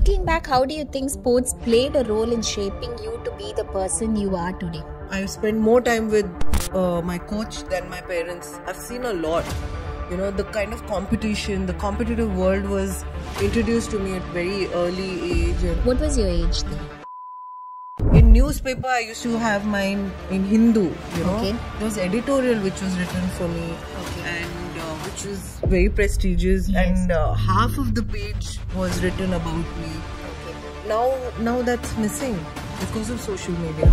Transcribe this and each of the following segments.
Looking back, how do you think sports played a role in shaping you to be the person you are today? I spent more time with my coach than my parents. I've seen a lot. You know, the kind of competition, the competitive world was introduced to me at very early age. What was your age then? In newspaper, I used to have mine in Hindu, you know. Okay. There was editorial which was written for me, and which was very prestigious, Yes. and half of the page was written about me. Now that's missing because of social media.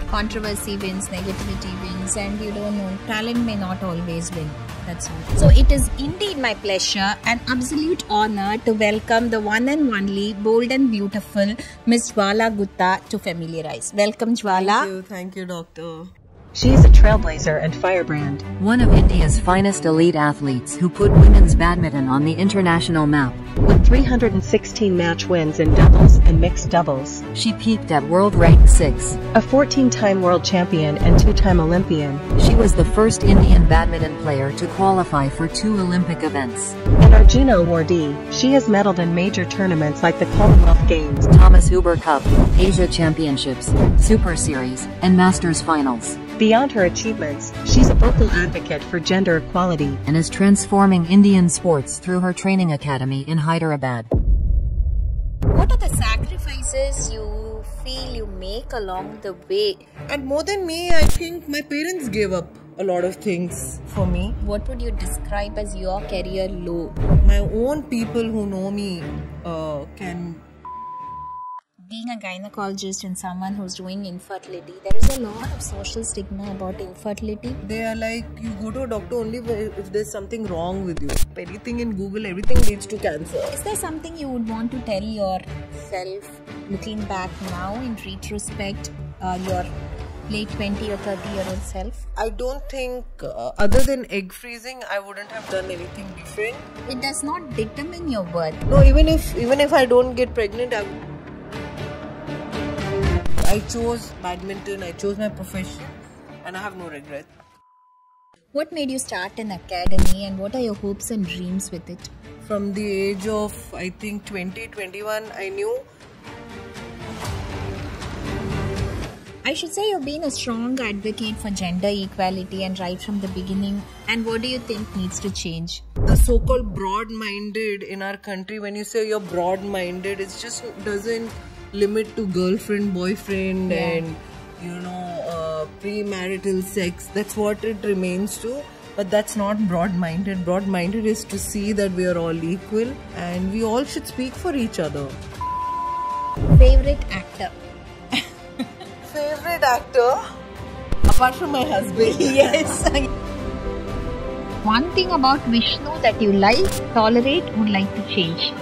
Controversy wins, negativity wins, and you don't know, talent may not always win. That's all. So it is indeed my pleasure and absolute honor to welcome the one and only bold and beautiful Miss Jwala Gutta to Familiarize. Welcome, Jwala. Thank you, doctor. She's a trailblazer and firebrand. One of India's finest elite athletes who put women's badminton on the international map. With 316 match wins in doubles and mixed doubles. She peaked at world rank 6. A 14-time world champion and 2-time Olympian. She was the first Indian badminton player to qualify for 2 Olympic events. An Arjuna awardee, she has medaled in major tournaments like the Commonwealth Games, Thomas Uber Cup, Asia Championships, Super Series, and Masters Finals. Beyond her achievements, she's a vocal advocate for gender equality And is transforming Indian sports through her training academy in Hyderabad. What are the sacrifices you feel you make along the way? And more than me, I think my parents gave up a lot of things for me. What would you describe as your career low? My own people who know me can... Being a gynecologist and someone who's doing infertility, there is a lot of social stigma about infertility. They are like, you go to a doctor only if there's something wrong with you. Anything in Google, everything leads to cancer. Is there something you would want to tell yourself looking back now in retrospect, your late 20 or 30-year-old self? I don't think, other than egg freezing, I wouldn't have done anything different. It does not determine your worth. No, even if I don't get pregnant, I chose badminton, I chose my profession, and I have no regret. What made you start an academy and what are your hopes and dreams with it? From the age of, I think, 20, 21, I knew. I should say you've been a strong advocate for gender equality and right from the beginning. And what do you think needs to change? The so-called broad-minded in our country, when you say you're broad-minded, it just doesn't limit to girlfriend, boyfriend, and premarital sex. That's what it remains to. But that's not broad-minded. Broad-minded is to see that we are all equal and we all should speak for each other. Favorite actor? Favorite actor? Apart from my husband. Yes. One thing about Vishnu that you like, tolerate, would like to change.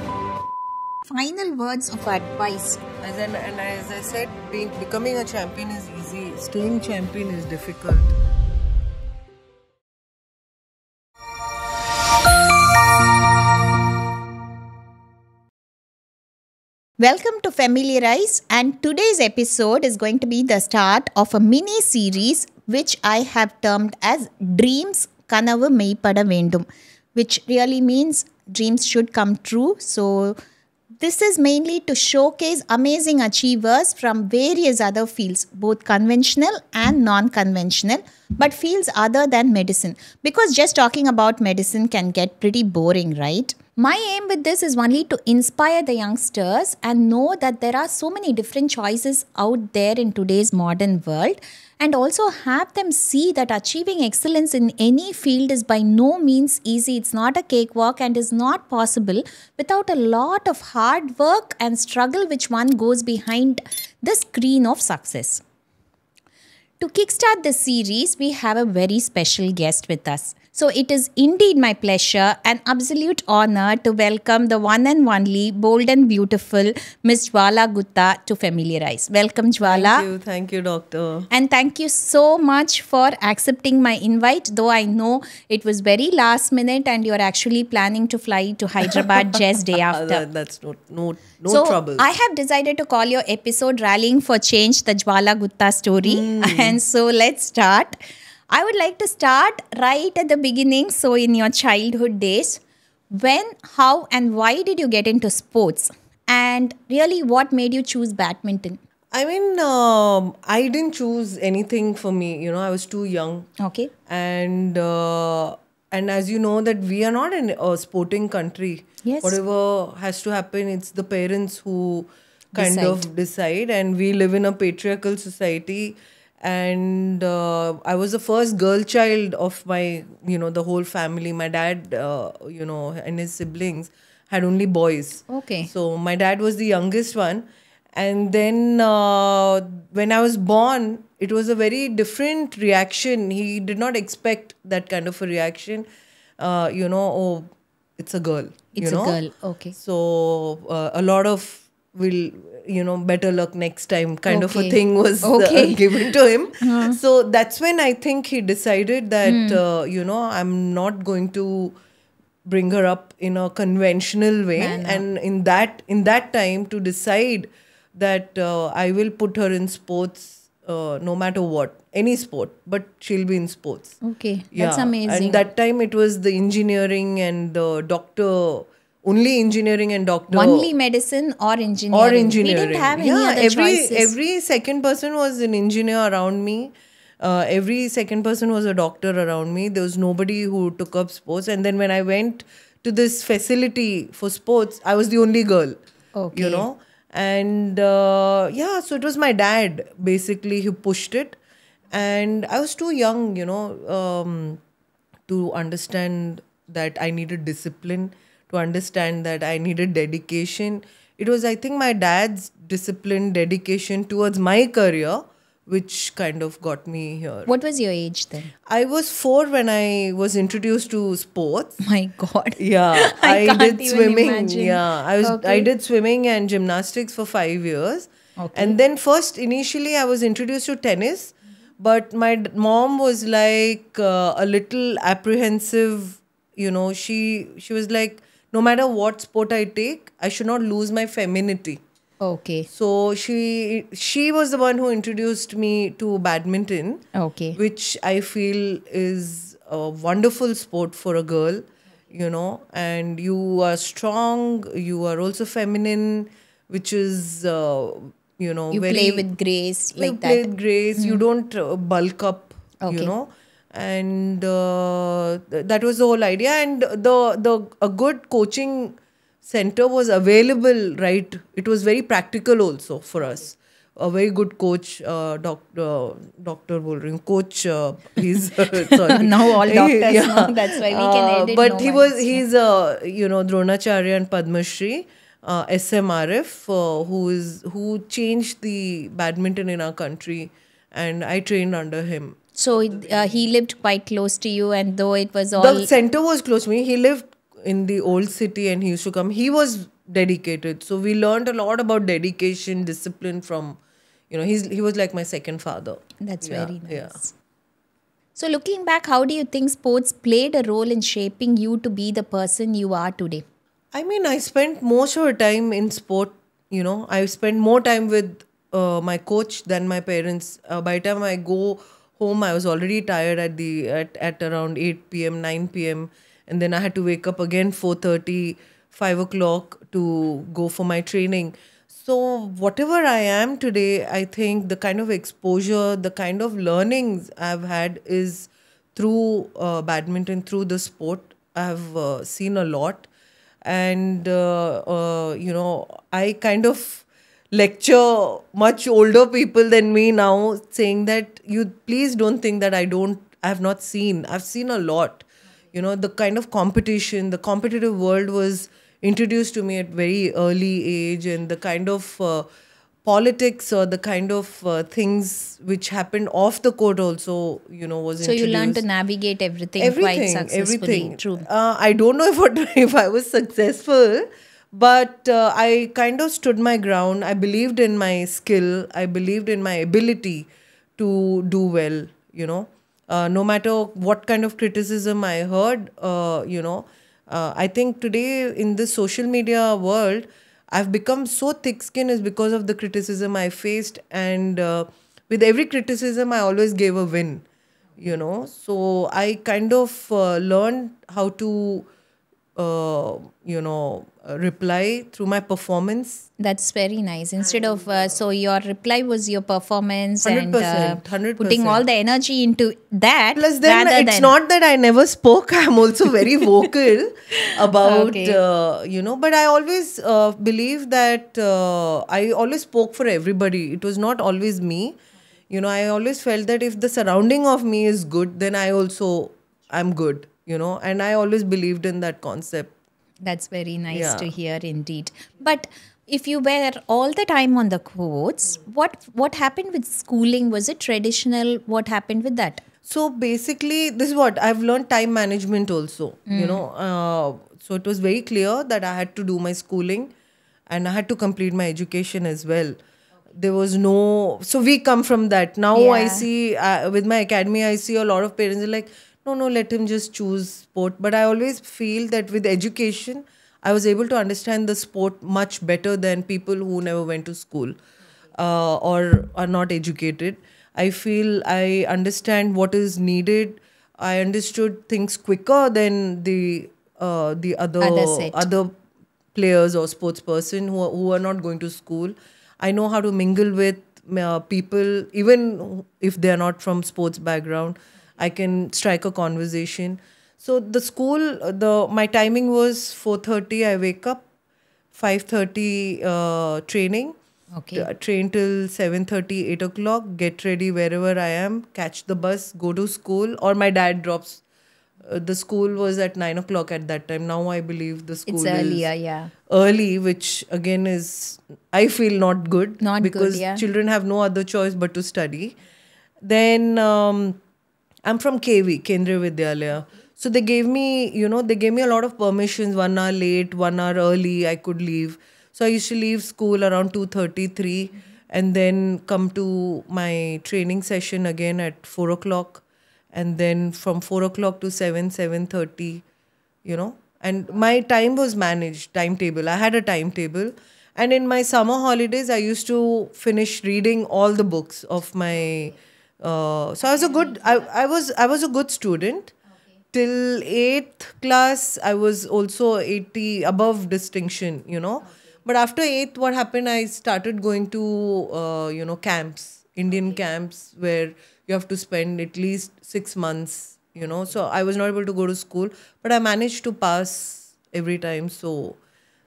Final words of advice. As I said, becoming a champion is easy. Staying champion is difficult. Welcome to Familiarize, and today's episode is going to be the start of a mini series which I have termed as Dreams Kanavu Meipada Vendum, which really means dreams should come true. So this is mainly to showcase amazing achievers from various other fields, both conventional and non-conventional, but fields other than medicine. Because just talking about medicine can get pretty boring, right? My aim with this is only to inspire the youngsters and know that there are so many different choices out there in today's modern world, and also have them see that achieving excellence in any field is by no means easy. It's not a cakewalk and is not possible without a lot of hard work and struggle which one goes behind the screen of success. To kickstart this series, we have a very special guest with us. So it is indeed my pleasure and absolute honor to welcome the one and only bold and beautiful Miss Jwala Gutta to Familiarize. Welcome, Jwala. Thank you, doctor. And thank you so much for accepting my invite, though I know it was very last minute and you're actually planning to fly to Hyderabad just day after. That's no so trouble. I have decided to call your episode Rallying for Change, the Jwala Gutta story. And so let's start. I would like to start right at the beginning. So in your childhood days, When, how, and why did you get into sports? And really, what made you choose badminton? I mean, I didn't choose anything for me. You know, I was too young, Okay. and as you know that we are not in a sporting country. Yes. Whatever has to happen, it's the parents who kind Decide. of decide, and we live in a patriarchal society. And I was the first girl child of my, the whole family. My dad, and his siblings had only boys. Okay. So my dad was the youngest one. And then when I was born, it was a very different reaction. He did not expect that kind of a reaction. Oh, it's a girl. It's a girl. Okay. So a lot of better luck next time kind of a Okay. thing was Okay. given to him. So that's when I think he decided that, I'm not going to bring her up in a conventional way. Manner. And in that time to decide that I will put her in sports no matter what, any sport, but she'll be in sports. Okay. That's amazing. And that time it was the engineering and the doctor, only engineering and doctor. Only medicine or engineering? Or engineering. We didn't have any other choices. Every second person was an engineer around me. Every second person was a doctor around me. There was nobody who took up sports. And then when I went to this facility for sports, I was the only girl. Okay. And so it was my dad basically who pushed it. And I was too young, to understand that I needed discipline, to understand that I needed dedication. It was, I think, my dad's discipline, dedication towards my career, which kind of got me here. What was your age then? I was 4 when I was introduced to sports. My God. Yeah, I can't did even swimming. imagine. Yeah, I Okay. did swimming and gymnastics for 5 years. Okay. And then initially I was introduced to tennis, but my mom was like a little apprehensive. She was like, no matter what sport I take, I should not lose my femininity. Okay. So she was the one who introduced me to badminton, Okay. which I feel is a wonderful sport for a girl, and you are strong, you are also feminine, which is, You very... play with grace You like play that. with grace, you don't bulk up, Okay. and that was the whole idea. And a good coaching center was available, right? It was very practical also for us. A very good coach, doctor bol rahi hu, coach, he's sorry. Now all doctors know, that's why we can edit But no one. he's Dronacharya and Padma Shri, SMRF, who changed the badminton in our country, and I trained under him. So he lived quite close to you, and though it was all... The center was close to me. He lived in the old city and he used to come. He was dedicated. So we learned a lot about dedication, discipline from, he was like my second father. That's Yeah, very nice. yeah. So looking back, how do you think sports played a role in shaping you to be the person you are today? I mean, I spent most of the time in sport. I spent more time with my coach than my parents. By the time I go home, I was already tired at around 8 p.m., 9 p.m. And then I had to wake up again 4:30, 5 o'clock to go for my training. So whatever I am today, I think the kind of exposure, the kind of learnings I've had is through badminton, through the sport. I've seen a lot. And, I kind of lecture much older people than me now, saying that you please don't think that I have not seen. I've seen a lot. The kind of competition, the competitive world was introduced to me at very early age, and the kind of politics or the kind of things which happened off the court also, was introduced. So you learned to navigate everything quite successfully. Everything. True. I don't know if I was successful, but I kind of stood my ground. I believed in my skill. I believed in my ability to do well, no matter what kind of criticism I heard, I think today in this social media world, I've become so thick-skinned is because of the criticism I faced. And with every criticism, I always gave a win, So I kind of learned how to reply through my performance. That's very nice. Instead of, so your reply was your performance and 100%. putting all the energy into that. Plus, then rather it's than, not that I never spoke. I'm also very vocal about, Okay. but I always believe that I always spoke for everybody. It was not always me. I always felt that if the surrounding of me is good, then I'm good, and I always believed in that concept. That's very nice Yeah. to hear indeed. But if you were all the time on the courts, what happened with schooling? Was it traditional? What happened with that? So basically, this is what I've learned time management also. So it was very clear that I had to do my schooling and I had to complete my education as well. There was no, so we come from that. Now I Yeah. see with my academy, I see a lot of parents are like, no, let him just choose sport. But I always feel that with education, I was able to understand the sport much better than people who never went to school or are not educated. I feel I understand what is needed. I understood things quicker than the Other set. other players or sports person who are not going to school. I know how to mingle with people, even if they are not from sports background. I can strike a conversation. So the school, my timing was 4:30. I wake up, 5:30 training. Okay. Train till 7:30, 8 o'clock. Get ready wherever I am. Catch the bus. Go to school, or my dad drops. The school was at 9 o'clock at that time. Now I believe the school It's earlier, yeah. early, which again is, I feel, not good. Not good, because yeah. children have no other choice but to study. Then I'm from KV, Kendriya Vidyalaya. So they gave me a lot of permissions. 1 hour late, 1 hour early, I could leave. So I used to leave school around 2:33 and then come to my training session again at 4 o'clock. And then from 4 o'clock to 7:30, and my time was managed, timetable. I had a timetable. And in my summer holidays, I used to finish reading all the books of my, so I was I was a good student. Till 8th class, I was also 80 above distinction. But after 8th, what happened, I started going to, camps, Indian camps, where you have to spend at least 6 months, So I was not able to go to school, but I managed to pass every time. So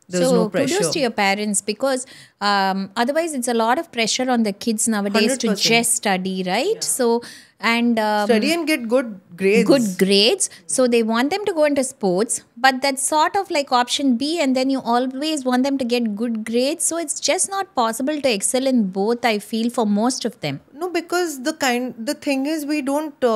there was no pressure. Kudos to your parents, because otherwise it's a lot of pressure on the kids nowadays to 100%. just study, right? So, and Study and get good grades. good grades. So they want them to go into sports, but that's sort of like option B, and then you always want them to get good grades. So it's just not possible to excel in both, I feel, for most of them. No, because the thing is, we don't,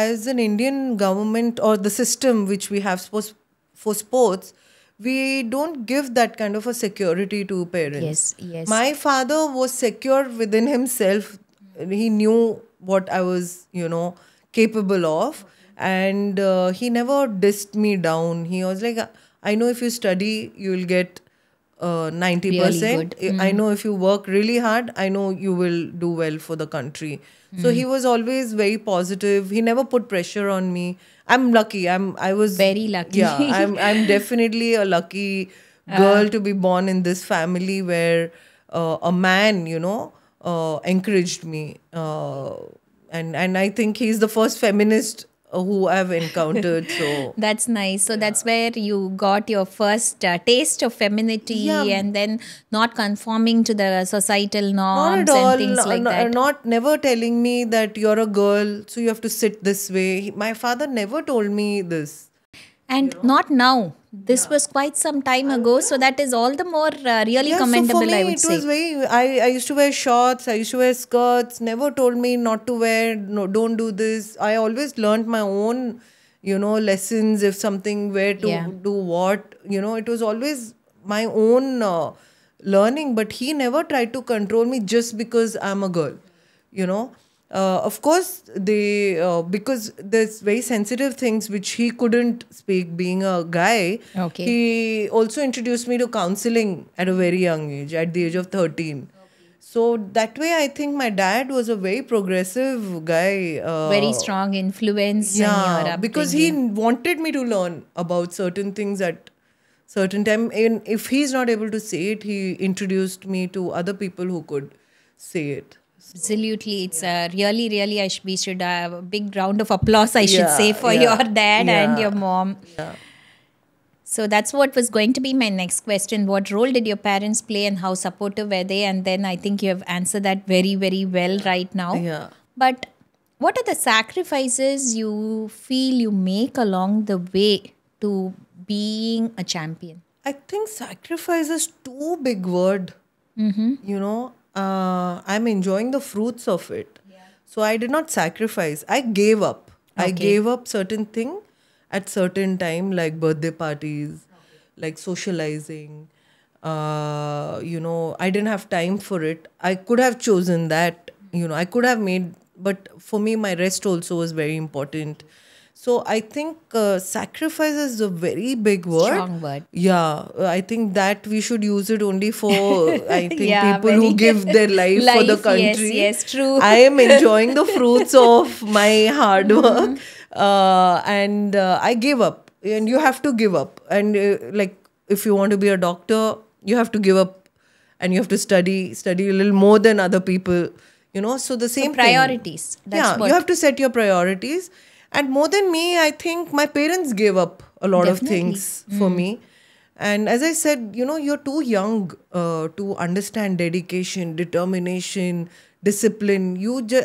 as an Indian government or the system which we have for sports, we don't give that kind of a security to parents. Yes. My father was secure within himself. He knew what I was, capable of. And he never dissed me down. He was like, I know if you study, you will get 90%. Really I know if you work really hard, I know you will do well for the country. So he was always very positive. He never put pressure on me. I'm lucky. I was Very lucky. Yeah, I'm definitely a lucky girl to be born in this family where a man, encouraged me. And I think he's the first feminist who I've encountered. So That's nice. So that's where you got your first taste of femininity, Yeah. and then not conforming to the societal not norms at all. and things like that. Never telling me that you're a girl, so you have to sit this way. My father never told me this. And not now. This was quite some time ago, so that is all the more really commendable, so for me, I would it say. was very. I used to wear shorts. I used to wear skirts. Never told me not to wear. No, don't do this. I always learned my own, lessons. If something, where to Yeah. do what. It was always my own learning. But he never tried to control me just because I'm a girl. Of course, because there's very sensitive things which he couldn't speak being a guy. Okay. He also introduced me to counseling at a very young age, at the age of 13. So that way, I think my dad was a very progressive guy. Very strong influence in your Yeah, upbringing. because he wanted me to learn about certain things at certain time. And if he's not able to say it, he introduced me to other people who could say it. Absolutely. It's really, really, we should have a big round of applause, I should Yeah, say, for yeah, your dad and yeah, your mom. yeah. So that's what was going to be my next question. What role did your parents play and how supportive were they? And then I think you have answered that very, very well right now. Yeah. But what are the sacrifices you feel you make along the way to being a champion? I think sacrifice is too big word. You know, I'm enjoying the fruits of it. So I did not sacrifice. I gave up. I gave up certain thing at certain time, like birthday parties, like socializing. You know, I didn't have time for it. I could have chosen that. You know, I could have made, but for me, my rest also was very important. So I think sacrifice is a very big word. Strong word. Yeah, I think that we should use it only for, I think, Yeah, people very- who give their life for the Life, yes, country. yes, true. I am enjoying the fruits of my hard work. And I gave up. And you have to give up. And like, if you want to be a doctor, you have to give up. And you have to study a little more than other people. You know, so the same thing. Priorities. That's Yeah, what. you have to set your priorities. And more than me, I think my parents gave up a lot of things for me. And as I said, you know, you're too young to understand dedication, determination, discipline.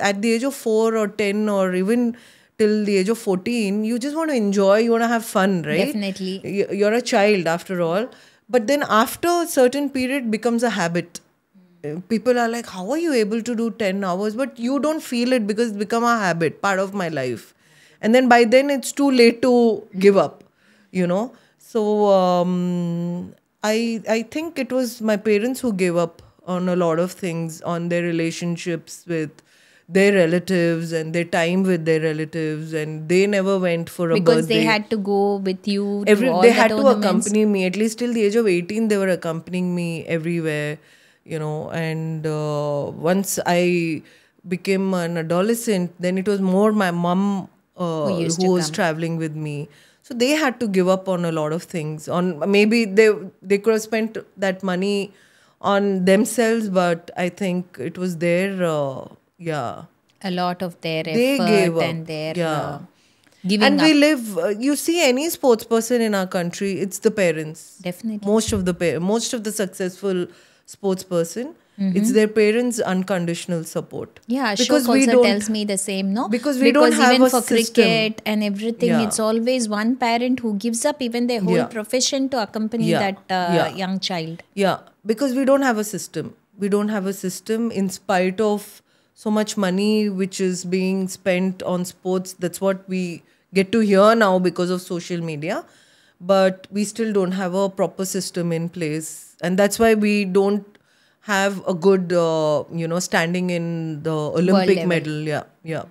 At the age of 4 or 10 or even till the age of 14, you just want to enjoy, you want to have fun, right? Definitely. You're a child after all. But then after a certain period becomes a habit. People are like, how are you able to do 10 hours? But you don't feel it because it's become a habit, part of my life. And then by then it's too late to give up, you know. So I think it was my parents who gave up on a lot of things, on their relationships with their relatives and their time with their relatives, and they never went for a because birthday. they had to go with you to all They the had to tournaments. accompany me, at least till the age of 18 they were accompanying me everywhere, you know. And once I became an adolescent, then it was more my mom used who to was come. traveling with me. So they had to give up on a lot of things. On maybe they could have spent that money on themselves, but I think it was their yeah. A lot of their They effort gave up. and their Yeah. giving And up. we live, you see any sports person in our country, it's the parents. Definitely. Most of the successful sports person, it's their parents' unconditional support. Yeah, because Ashok we also don't, tells me the same, no? because we don't have even a for system. cricket and everything, Yeah. it's always one parent who gives up even their whole Yeah. profession to accompany Yeah. that Yeah. young child. Yeah, because we don't have a system. We don't have a system in spite of so much money which is being spent on sports. That's what we get to hear now because of social media. But we still don't have a proper system in place. And that's why we don't have a good, standing in the Olympic level. medal. Yeah, yeah.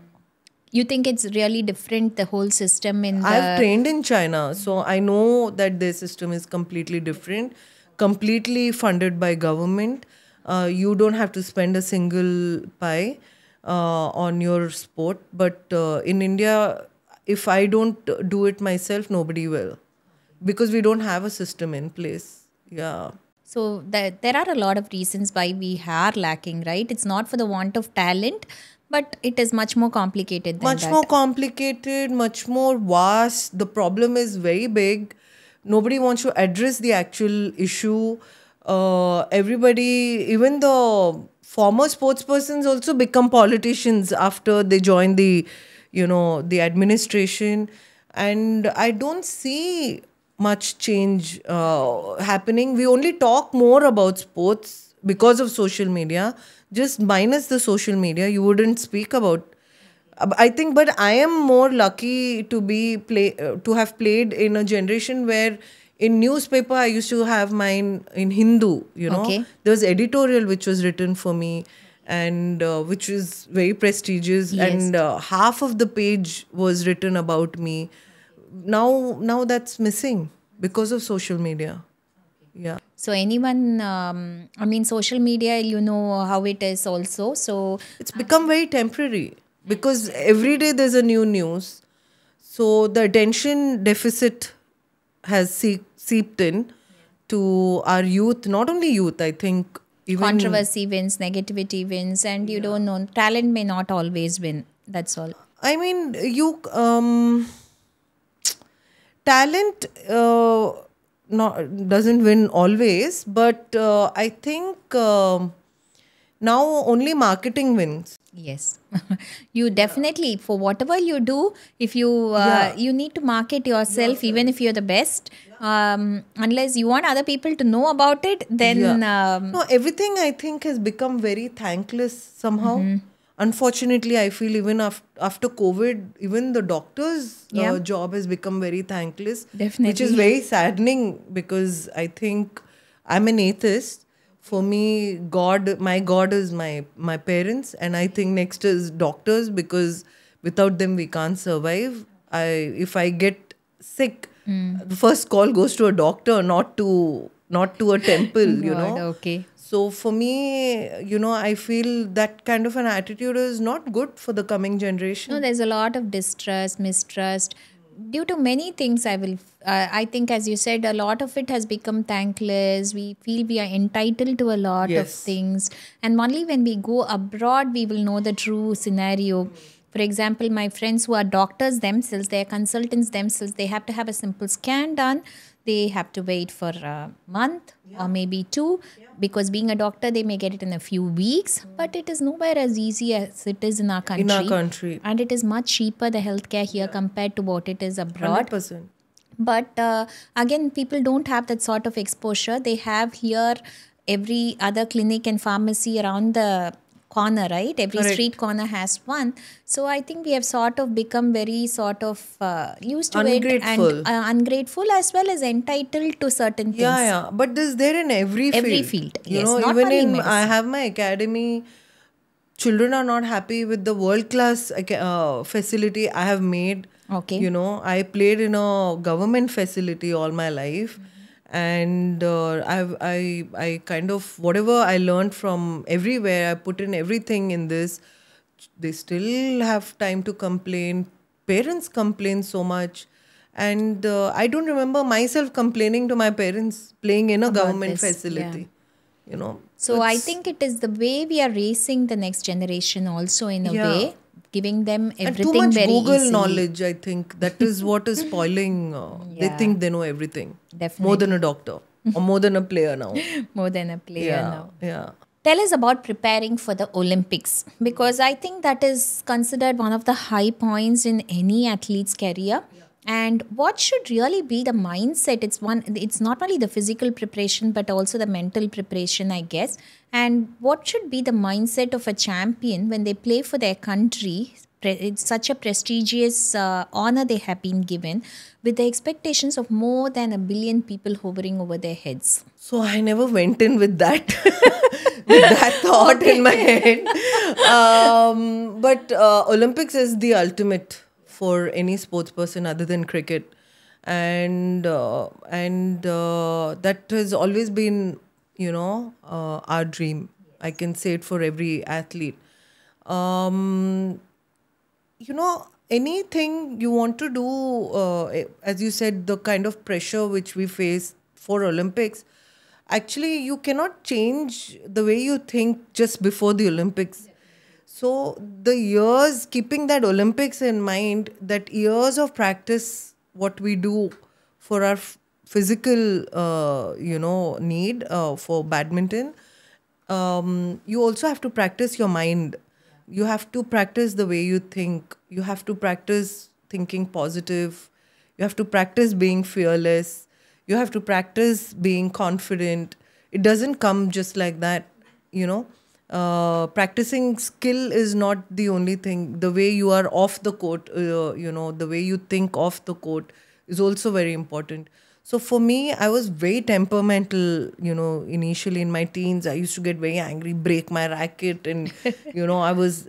You think it's really different, the whole system in the... I've trained in China, so I know that their system is completely different, completely funded by government. You don't have to spend a single pie on your sport. But in India, if I don't do it myself, nobody will. Because we don't have a system in place. Yeah. So there are a lot of reasons why we are lacking, right? It's not for the want of talent, but it is much more complicated than Much that. more complicated, much more vast. The problem is very big. Nobody wants to address the actual issue. Everybody, even the former sports persons also become politicians after they join the administration. And I don't see much change happening. We only talk more about sports because of social media. Just minus the social media, you wouldn't speak about. I think, but I am more lucky to have played in a generation where in newspaper I used to have mine in Hindu. Okay. There was editorial which was written for me, and which was very prestigious. Yes. And half of the page was written about me. Now that's missing because of social media. Yeah. So anyone, social media, you know how it is also. So It's become very temporary because every day there's a new news. So the attention deficit has seeped in. to our youth, not only youth, I think even Controversy wins, negativity wins, and you don't know. Talent may not always win. That's all. I mean, talent not doesn't win always, but I think now only marketing wins. Yes, you definitely, for whatever you do, if you you need to market yourself, even if you're the best. Unless you want other people to know about it, then No, everything I think has become very thankless somehow. Unfortunately, I feel even after COVID, even the doctor's job has become very thankless. Definitely. Which is very saddening because I think I'm an atheist. For me, my God is my parents, and I think next is doctors because without them we can't survive. If I get sick, the first call goes to a doctor, not to a temple. You God, know. okay. So for me, I feel that kind of an attitude is not good for the coming generation. No, there's a lot of distrust, mistrust due to many things. I think, as you said, a lot of it has become thankless. We feel we are entitled to a lot of Yes. things, and only when we go abroad, we will know the true scenario. For example, my friends who are doctors themselves, they are consultants themselves, they have to have a simple scan done. They have to wait for a month or maybe two, because being a doctor, they may get it in a few weeks, but it is nowhere as easy as it is in our country. In our country. And it is much cheaper, the healthcare here, compared to what it is abroad. 100%. But again, people don't have that sort of exposure. They have here every other clinic and pharmacy around the corner, right? Every Correct. street corner has one. So I think we have sort of become very sort of used to Ungrateful. it, and ungrateful as well as entitled to certain things. Yeah. But this is there in every field. Every field, yes, not even only in medicine. I have my academy. Children are not happy with the world-class facility I have made. Okay. I played in a government facility all my life, and I kind of whatever I learned from everywhere, I put in everything in this. They still have time to complain. Parents complain so much. And I don't remember myself complaining to my parents playing in a government this, facility. So I think it is the way we are raising the next generation also, in a way, giving them and everything too much very Google easily. knowledge, I think. That is what is spoiling. They Yeah. think they know everything. Definitely. More than a doctor or more than a player now. More than a player now. Yeah. Tell us about preparing for the Olympics, because I think that is considered one of the high points in any athlete's career. And what should really be the mindset? It's not only the physical preparation but also the mental preparation, I guess. And what should be the mindset of a champion when they play for their country? It's such a prestigious honor they have been given, with the expectations of more than 1 billion people hovering over their heads. So I never went in with that with that thought in my head. But Olympics is the ultimate for any sports person other than cricket, and that has always been our dream. I can say it for every athlete. Anything you want to do, as you said, the kind of pressure which we face for Olympics, actually you cannot change the way you think just before the Olympics. So the years, keeping that Olympics in mind, that years of practice, what we do for our physical, need for badminton, you also have to practice your mind. You have to practice the way you think. You have to practice thinking positive. You have to practice being fearless. You have to practice being confident. It doesn't come just like that, Practicing skill is not the only thing. The way you are off the court, the way you think off the court is also very important. So for me, I was very temperamental, initially in my teens. I used to get very angry, break my racket. And, I was,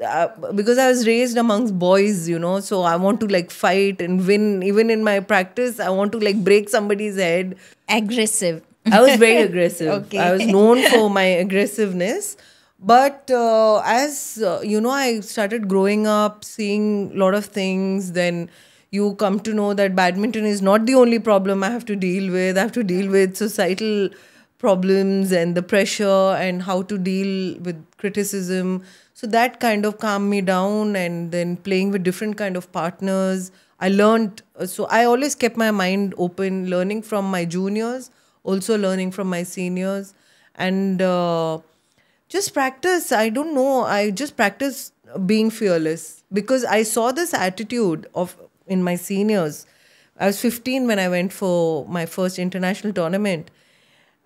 because I was raised amongst boys, so I want to fight and win. Even in my practice, I want to break somebody's head. Aggressive. I was very aggressive. Okay. I was known for my aggressiveness. But as I started growing up, seeing a lot of things, then, You come to know that badminton is not the only problem I have to deal with. I have to deal with societal problems and the pressure and how to deal with criticism. So that kind of calmed me down, and then playing with different kind of partners. I learned, so I always kept my mind open, learning from my juniors, also learning from my seniors, and just practice. I don't know. I just practice being fearless because I saw this attitude of in my seniors. I was 15 when I went for my first international tournament.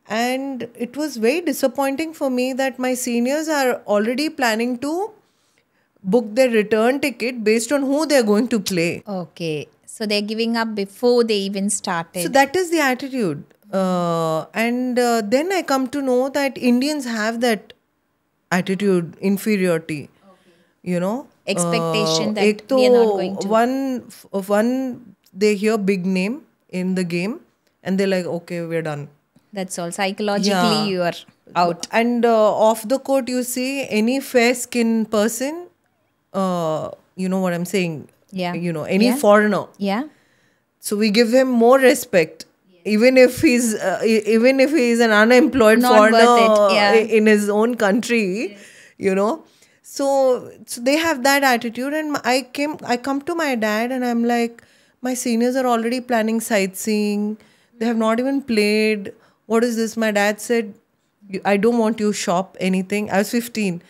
And it was very disappointing for me that my seniors are already planning to book their return ticket based on who they're going to play. Okay. So they're giving up before they even started. So that is the attitude. And then I come to know that Indians have that attitude, inferiority. You know, Expectation that ek we are not to going to. one they hear big name in the game and they're like, okay, we're done. That's all. Psychologically, Yeah. you are out. And off the court, you see any fair skinned person, you know what I'm saying? Yeah. You know, any Yeah. foreigner. Yeah. So we give him more respect. Even if he's an unemployed Not foreigner worth it, yeah. in his own country, you know. So they have that attitude, and I come to my dad and I'm like, my seniors are already planning sightseeing. They have not even played. What is this? My dad said, I don't want you to shop anything. I was 15.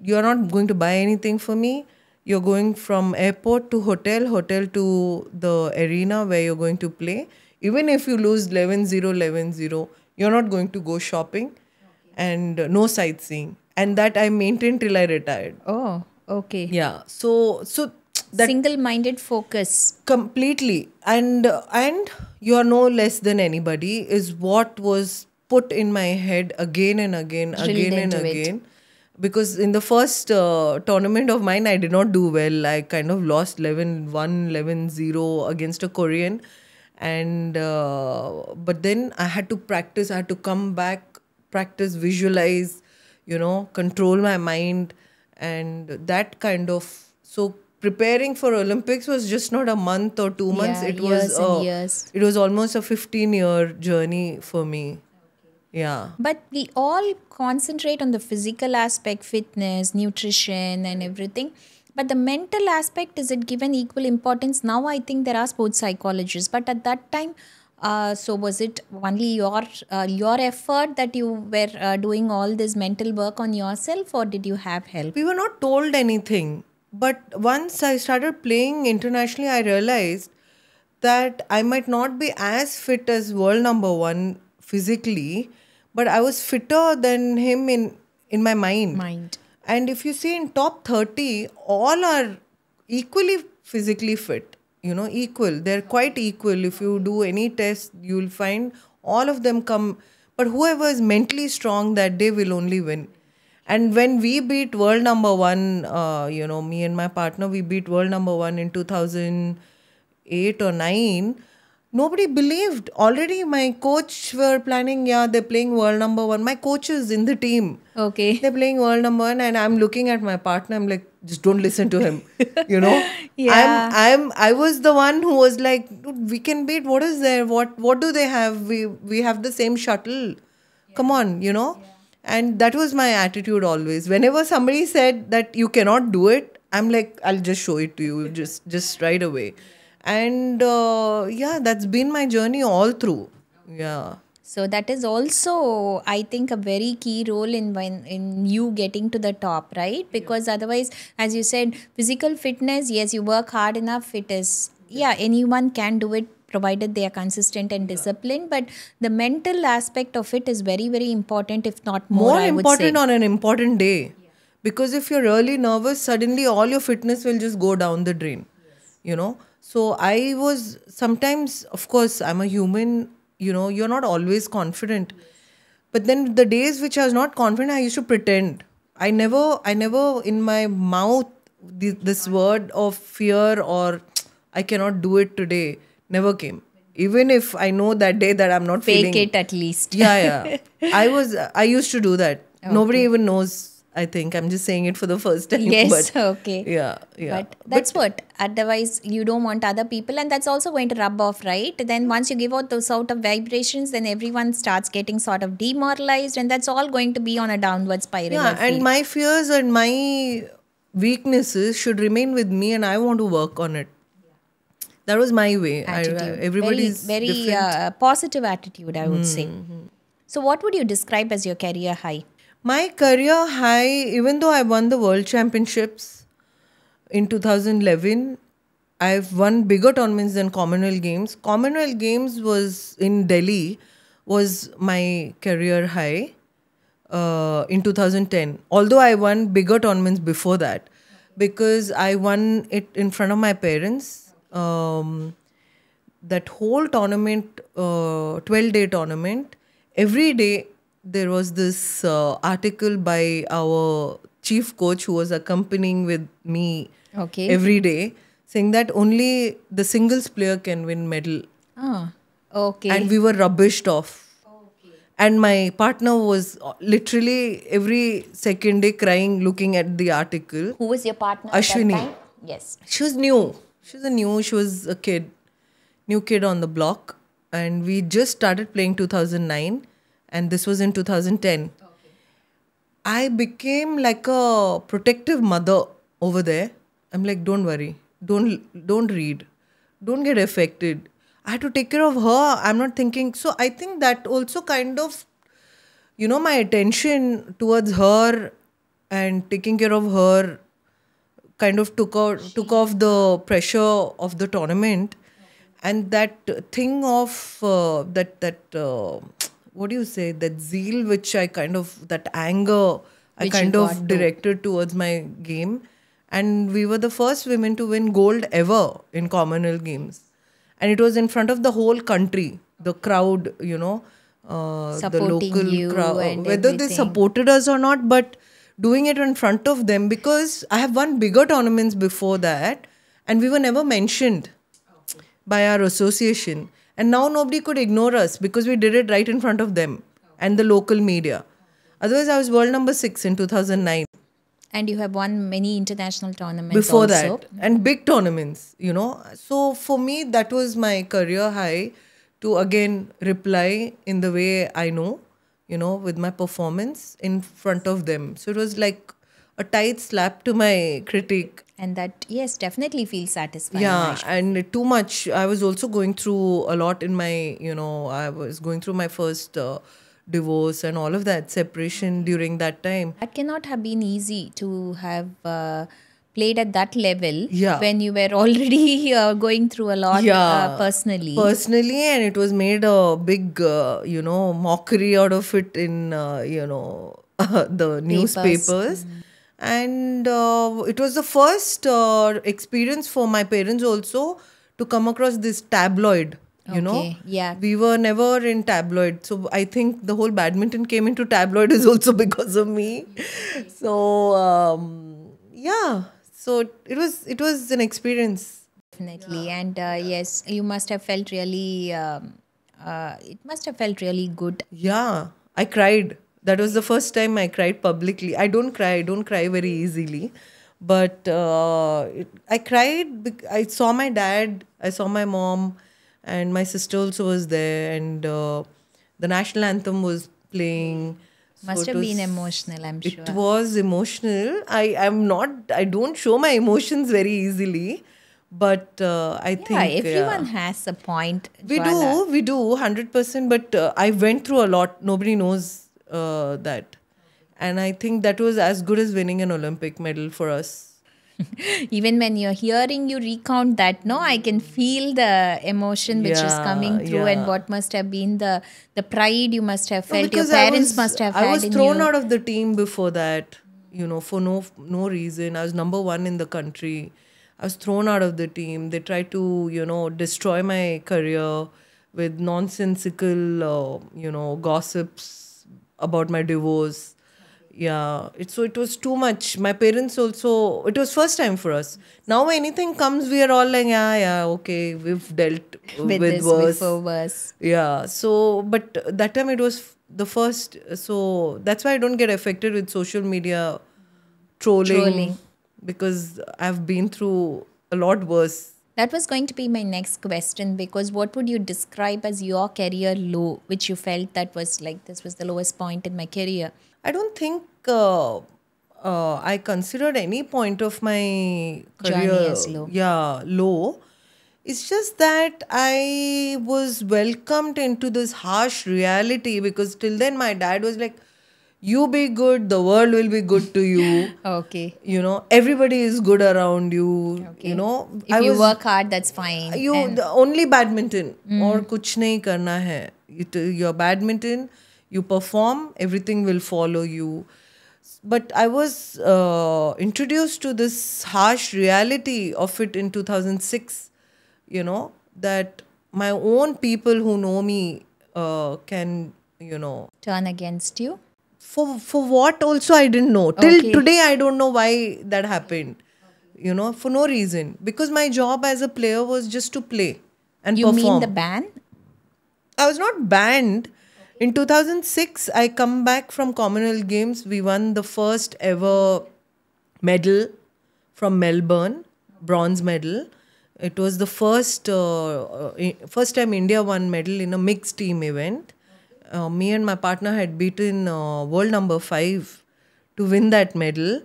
You're not going to buy anything for me. You're going from airport to hotel, hotel to the arena where you're going to play. Even if you lose 11-0, 11-0, you're not going to go shopping and no sightseeing. And that I maintained till I retired. Oh, okay. Yeah. So that Single-minded focus. completely, and you are no less than anybody is what was put in my head again and again, Drilled again and into it. again. Because in the first tournament of mine, I did not do well. I kind of lost 11-1, 11-0 against a Korean. And but then I had to practice. I had to come back, practice, visualize, you know, control my mind, and that kind of. So preparing for Olympics was just not a month or 2 months. Yeah, It years was and years. It was almost a 15-year journey for me. Yeah. But we all concentrate on the physical aspect, fitness, nutrition, and everything. But the mental aspect, is it given equal importance? Now I think there are sports psychologists. But at that time, so was it only your effort that you were doing all this mental work on yourself, or did you have help? We were not told anything. But once I started playing internationally, I realized that I might not be as fit as world number one physically, but I was fitter than him in my mind. And if you see in top 30, all are equally physically fit, you know, equal. They're quite equal. If you do any test, you'll find all of them come. But whoever is mentally strong that day will only win. And when we beat world number one, you know, me and my partner, we beat world number one in 2008 or 9. Nobody believed. Already my coach were planning, yeah, they're playing world number one. My coach is in the team. Okay. They're playing world number one, and I'm looking at my partner. I'm like, just don't listen to him. You know? Yeah. I was the one who was like, dude, we can beat. What is there? What do they have? We have the same shuttle. Come on, you know? And that was my attitude always. Whenever somebody said that you cannot do it, I'm like, I'll just show it to you, just right away. And yeah, that's been my journey all through. Yeah. So that is also, I think, a very key role in you getting to the top, right? Because otherwise, as you said, physical fitness, yes, you work hard enough, it is, yeah, anyone can do it provided they are consistent and disciplined. But the mental aspect of it is very, very important, if not more, I would important say. on an important day. Because if you're really nervous, suddenly all your fitness will just go down the drain. You know? So I was sometimes, of course, I'm a human, you know, you're not always confident. But then the days which I was not confident, I used to pretend. I never in my mouth, this word of fear or I cannot do it today never came. Even if I know that day that I'm not Fake feeling. it at least. Yeah. I used to do that. Nobody even knows I think I'm just saying it for the first time. Yes, But okay. yeah. But that's what. Otherwise, you don't want other people, and that's also going to rub off, right? Then once you give out those sort of vibrations, then everyone starts getting sort of demoralized, and that's all going to be on a downward spiral. Yeah, I feel. and my fears and my weaknesses should remain with me, and I want to work on it. That was my way. Attitude. Everybody's very different. positive attitude, I would say. So, what would you describe as your career high? My career high, even though I won the World Championships in 2011, I've won bigger tournaments than Commonwealth Games. Commonwealth Games was in Delhi, was my career high in 2010. Although I won bigger tournaments before that, because I won it in front of my parents. That whole tournament, 12-day tournament, every day there was this article by our chief coach who was accompanying with me Okay. every day, saying that only the singles player can win medal. Ah, okay. And we were rubbished off. And my partner was literally every second day crying, looking at the article. Who was your partner? Ashwini. At that time? Yes. She was new. She was a kid, new kid on the block. And we just started playing 2009. And this was in 2010. I became like a protective mother over there. I'm like, don't worry. Don't read. Don't get affected. I had to take care of her. I'm not thinking. So I think that also kind of, my attention towards her and taking care of her kind of took off the pressure of the tournament. And that thing of what do you say, that zeal which I kind of, that anger I Which kind you of got to. directed towards my game. And we were the first women to win gold ever in Commonwealth Games. And it was in front of the whole country, the crowd, the Supporting local you crowd, and whether they everything. supported us or not, but doing it in front of them, because I have won bigger tournaments before that and we were never mentioned by our association. And now nobody could ignore us because we did it right in front of them and the local media. Otherwise, I was world number 6 in 2009. And you have won many international tournaments Before also. that, and big tournaments, So for me, that was my career high, to again reply in the way I know, with my performance in front of them. So it was like a tight slap to my critic. And that, yes, definitely feels satisfying. Yeah, Aish. and too much. I was also going through a lot in my, I was going through my first divorce and all of that, separation during that time. That cannot have been easy to have played at that level Yeah. when you were already going through a lot personally. Personally, and it was made a big, mockery out of it in, the newspapers. And it was the first experience for my parents also to come across this tabloid, Okay, yeah. We were never in tabloid. So I think the whole badminton came into tabloid is also because of me. So, yeah. So it was an experience. Definitely. And yes, you must have felt really, it must have felt really good. Yeah, I cried. That was the first time I cried publicly. I don't cry very easily. But I cried. I saw my dad, I saw my mom, and my sister also was there. And the national anthem was playing. So Must it have been was- emotional, I'm sure. It was emotional. I don't show my emotions very easily. But I think... Yeah, everyone has a point. We Jwala. we do, 100%. But I went through a lot. Nobody knows that. And I think that was as good as winning an Olympic medal for us. Even when you're hearing you recount that, no, I can feel the emotion which is Yeah, coming through, and yeah. what must have been the pride you must have felt. Your Because parents must have had I was in thrown you. out of the team before that, for no reason. I was number 1 in the country. I was thrown out of the team. They tried to, destroy my career with nonsensical, gossips about my divorce. Yeah, so it was too much. My parents also, it was first time for us. Now anything comes, we are all like, yeah, okay, we've dealt With with this worse. before worse. Yeah, so, but that time it was the first, so that's why I don't get affected with social media trolling. Because I've been through a lot worse. That was going to be my next question, because what would you describe as your career low, which you felt that was like, this was the lowest point in my career? I don't think I considered any point of my Journey career as low. Yeah, low. It's just that I was welcomed into this harsh reality, because till then my dad was like, you be good, the world will be good to you. Okay. Everybody is good around you. Okay. I If you was, work hard, that's fine. And the only badminton और कुछ नहीं करना है. Your badminton, you perform, everything will follow you. But I was introduced to this harsh reality of it in 2006. That my own people who know me can, turn against you. for what also I didn't know. Till Okay. today I don't know why that happened. For no reason. Because my job as a player was just to play and You perform. mean the ban? I was not banned. In 2006, I come back from Commonwealth Games. We won the first ever medal from Melbourne, bronze medal. It was the first time India won medal in a mixed team event. Me and my partner had beaten world number 5 to win that medal.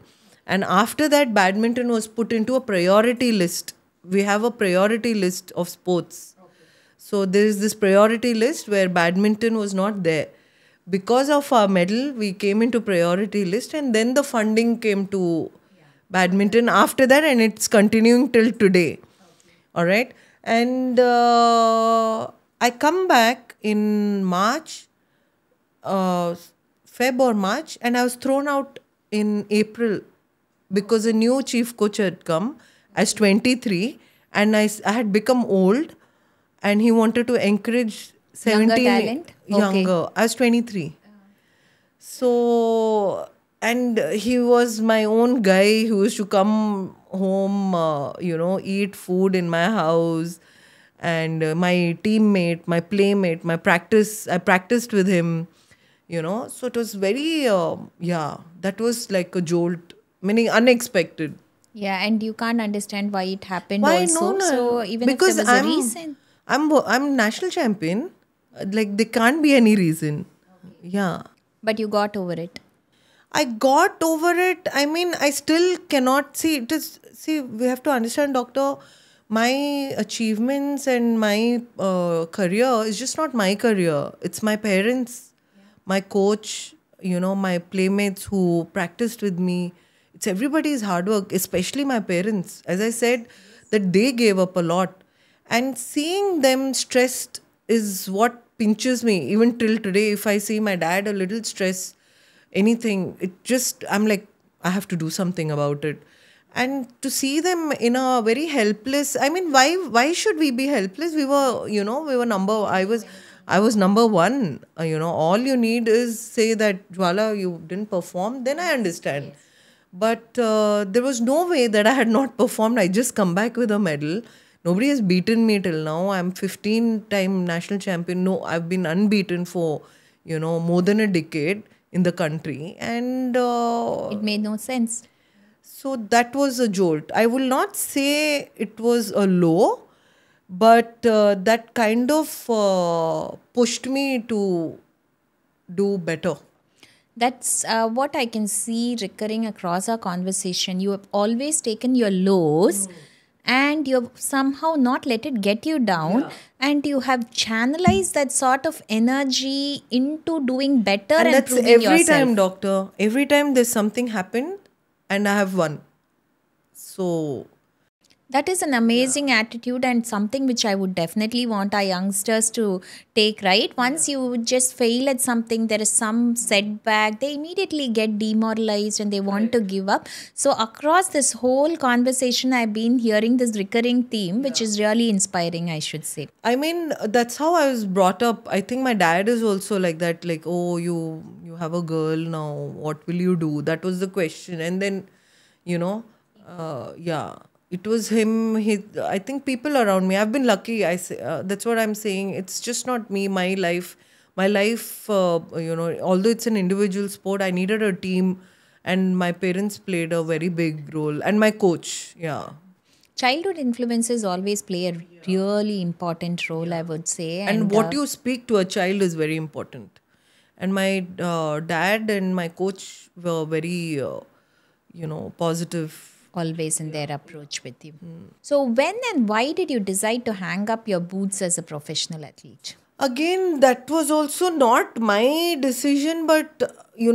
And after that, badminton was put into a priority list. We have a priority list of sports. So there is this priority list where badminton was not there. Because of our medal, we came into priority list, and then the funding came to badminton after that, and it's continuing till today. All right. And I come back in March, Feb or March, and I was thrown out in April because a new chief coach had come as 23, and I had become old, and he wanted to encourage 17 talent? younger. I was 23. So, and he was my own guy who used to come home, eat food in my house, and my teammate, my playmate, I practiced with him, so it was very, that was like a jolt, meaning unexpected. Yeah, and you can't understand why it happened Why? also. No. So even Because if there was a reason. I'm national champion. Like, there can't be any reason. Yeah. But you got over it. I got over it. I mean, I still cannot see it is. See, we have to understand, doctor, my achievements and my career is just not my career. It's my parents, my coach, my playmates who practiced with me. It's everybody's hard work, especially my parents. As I said, that they gave up a lot. And seeing them stressed is what pinches me. Even till today, if I see my dad a little stressed, anything, I'm like, I have to do something about it. And to see them in a very helpless, I mean, why should we be helpless? We were, I was number one. All you need is say that, Jwala, you didn't perform, then I understand. But there was no way that I had not performed. I just come back with a medal. Nobody has beaten me till now. I'm 15-time national champion. No, I've been unbeaten for, more than a decade in the country. And It made no sense. so that was a jolt. I will not say it was a low, but that kind of pushed me to do better. That's what I can see recurring across our conversation. You have always taken your lows and you have somehow not let it get you down, and you have channelized that sort of energy into doing better and that's proving every yourself. time, doctor. Every time there's something happened and I have won. So That is an amazing attitude and something which I would definitely want our youngsters to take, right? Once you just fail at something, there is some setback, they immediately get demoralized and they want to give up. So, across this whole conversation, I've been hearing this recurring theme, which is really inspiring, I should say. I mean, that's how I was brought up. I think my dad is also like that. Like, oh, you have a girl now. What will you do? That was the question. And then, yeah, it was him. I think people around me. I've been lucky. That's what I'm saying. It's just not me. My life. Although it's an individual sport, I needed a team, and my parents played a very big role. And my coach. Yeah. Childhood influences always play a really important role, I would say. And what you speak to a child is very important. And my dad and my coach were very, positive. Always in their approach with you. So, when and why did you decide to hang up your boots as a professional athlete? Again, that was also not my decision, but in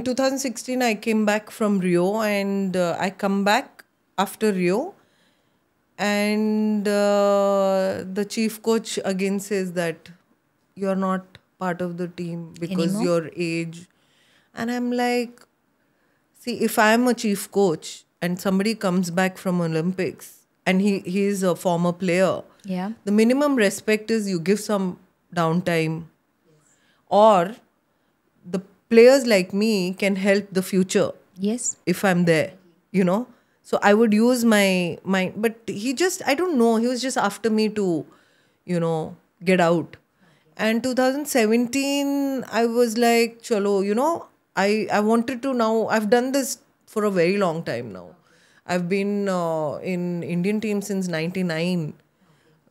2016 I came back from Rio, and I come back after Rio, and the chief coach again says that you're not part of the team because Anymore? your age. And I'm like, see, if I'm a chief coach and somebody comes back from Olympics and he is a former player, Yeah. the minimum respect is you give some downtime, or the players like me can help the future Yes. if I'm there, So I would use my, but he just, I don't know, he was just after me to, get out. And 2017, I was like, chalo, I wanted to now, I've done this for a very long time now. I've been in Indian team since 99,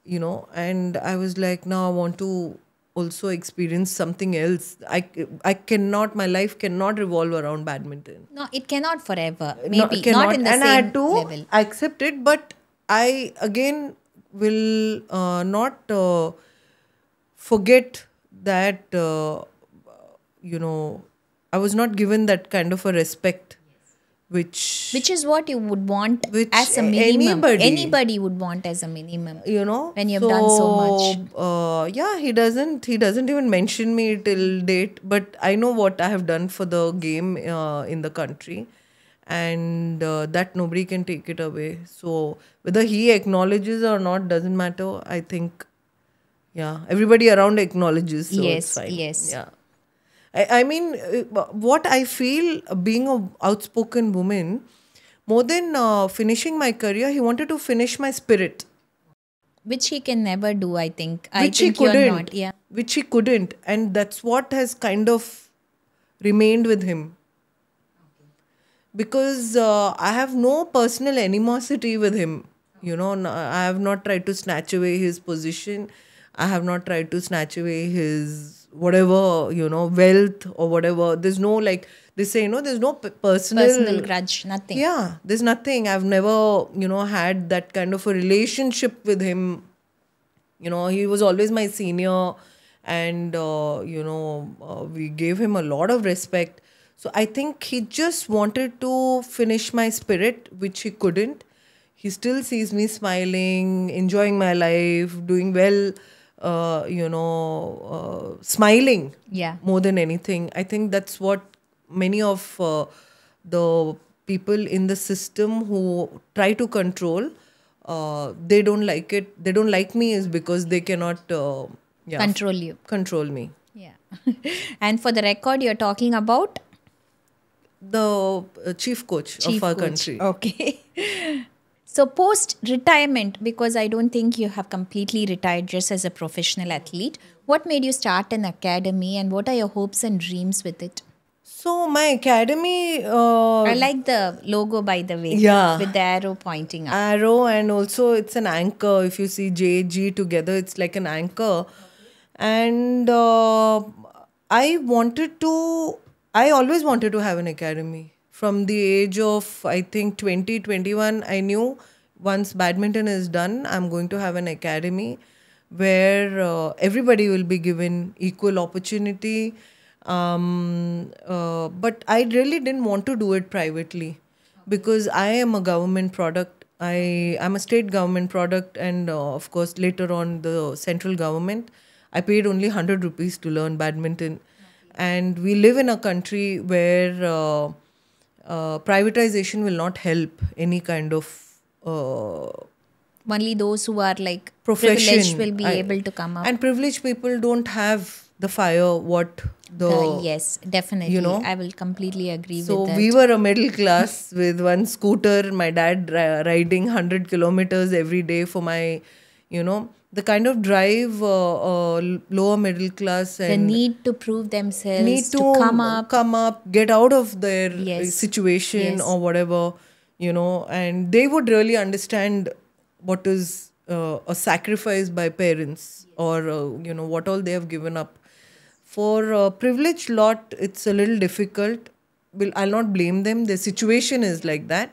and I was like, now I want to also experience something else. I cannot, my life cannot revolve around badminton. No, it cannot forever. No, Maybe cannot. not in the And same I had to level. accept it, but I again will not forget that I was not given that kind of a respect, which Which is what you would want Which as a minimum. anybody- Anybody would want as a minimum. When you've so, done so much. Yeah, he doesn't even mention me till date, but I know what I have done for the game in the country, and that nobody can take it away. So whether he acknowledges or not doesn't matter. I think, yeah, everybody around acknowledges, so Yes, it's fine. yes. Yeah. I mean, what I feel, being an outspoken woman, more than finishing my career, he wanted to finish my spirit, Which he can never do, I think. which he think you're couldn't. not. Yeah. Which he couldn't, and that's what has kind of remained with him. Because I have no personal animosity with him. I have not tried to snatch away his position. I have not tried to snatch away his whatever, wealth or whatever. There's no, like they say, there's no Personal grudge, nothing. Yeah, there's nothing. I've never, had that kind of a relationship with him. He was always my senior, and, we gave him a lot of respect. So I think he just wanted to finish my spirit, which he couldn't. He still sees me smiling, enjoying my life, doing well, smiling Yeah. more than anything. I think that's what many of the people in the system who try to control, they don't like it. They don't like me is because they cannot Control you. control me. Yeah. And for the record, you're talking about The chief coach chief of our coach. country. Okay. So post retirement, because I don't think you have completely retired just as a professional athlete, what made you start an academy and what are your hopes and dreams with it? So my academy I like the logo, by the way. Yeah. With the arrow pointing up. arrow, and also it's an anchor. If you see JG together, it's like an anchor. And I always wanted to have an academy. From the age of, I think, 20, 21, I knew once badminton is done, I'm going to have an academy where everybody will be given equal opportunity. But I really didn't want to do it privately because I am a government product. I'm a state government product, and of course later on the central government. I paid only 100 rupees to learn badminton, and we live in a country where privatization will not help any kind of Only those who are like profession privileged will be able to come up. and privileged people don't have the fire what the Yes, definitely. know. I will completely agree so with that. we were a middle class with one scooter, my dad riding 100 kilometers every day for my, the kind of drive lower middle class the and need to prove themselves, need to come up. get out of their Yes. situation Yes. or whatever, and they would really understand what is a sacrifice by parents or, what all they have given up. For a privileged lot, it's a little difficult. I'll not blame them. Their situation is like that.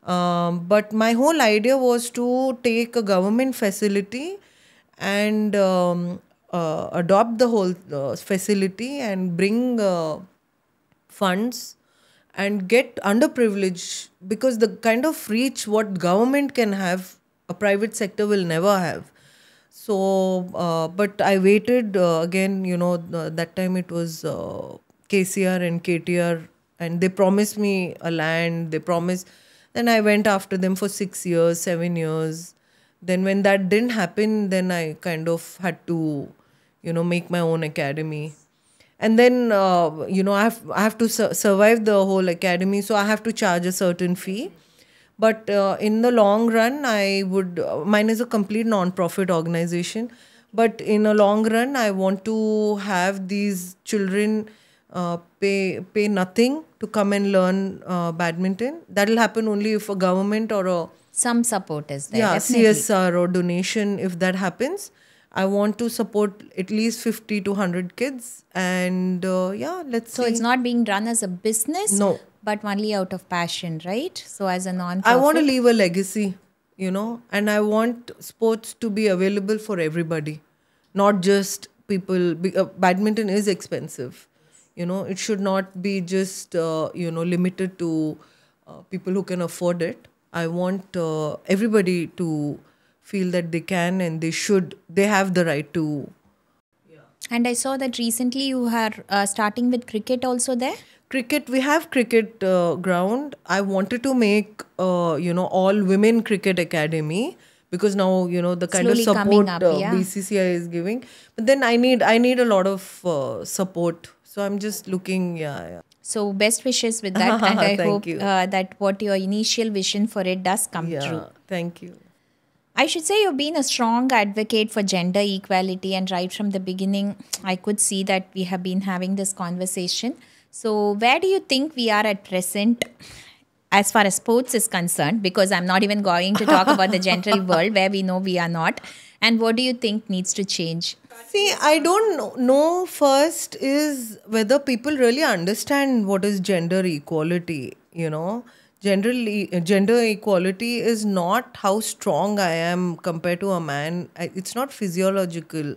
But my whole idea was to take a government facility and adopt the whole facility and bring funds and get underprivileged, because the kind of reach what government can have, a private sector will never have. So, but I waited again, that time it was KCR and KTR, and they promised me a land, they promised. Then I went after them for 6 years, 7 years. Then when that didn't happen, then I kind of had to, make my own academy. And then, I have to survive the whole academy, so I have to charge a certain fee. But in the long run, mine is a complete non-profit organization. But in a long run, I want to have these children pay nothing to come and learn badminton. That will happen only if a government or a Some support is there. yeah Definitely. CSR or donation, if that happens. I want to support at least 50 to 100 kids, and let's So see. it's not being run as a business, No. but only out of passion, right? So as a I non-profit. want to leave a legacy, and I want sports to be available for everybody, not just people. Badminton is expensive. It should not be just, limited to people who can afford it. I want everybody to feel that they can and they have the right to. And I saw that recently you are starting with cricket also there. Cricket, we have cricket ground. I wanted to make, all women cricket academy, because now, the kind Slowly of coming support up, yeah. BCCI is giving. But then I need a lot of support. So I'm just looking, yeah. So best wishes with that, and I Thank hope you. that what your initial vision for it does come Yeah, true. thank you. I should say you've been a strong advocate for gender equality, and right from the beginning, I could see that we have been having this conversation. So, where do you think we are at present as far as sports is concerned? Because I'm not even going to talk about the general world where we know we are not. And what do you think needs to change? See, I don't know first is whether people really understand what is gender equality, Gender equality is not how strong I am compared to a man. It's not physiological.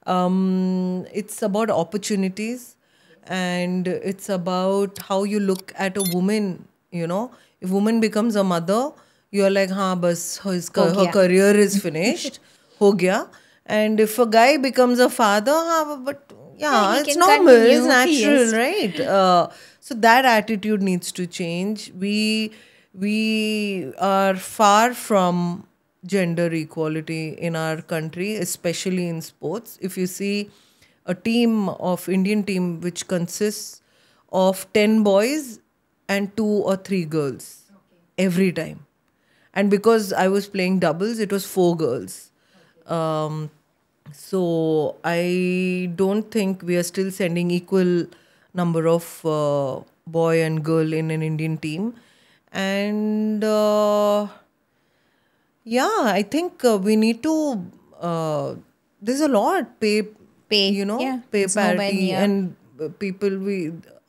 It's about opportunities, and it's about how you look at a woman, If woman becomes a mother, you're like, bas, her gaya." career is finished. Ho gaya. And if a guy becomes a father, but Yeah, he it's can normal, continue, it's natural, yes. right? So that attitude needs to change. We are far from gender equality in our country, especially in sports. If you see a Indian team which consists of 10 boys and 2 or 3 girls every time. And because I was playing doubles, it was 4 girls. So I don't think we are still sending equal number of boy and girl in an Indian team. And I think we need to, there's a lot, pay, Yeah, pay it's nowhere parity. near. And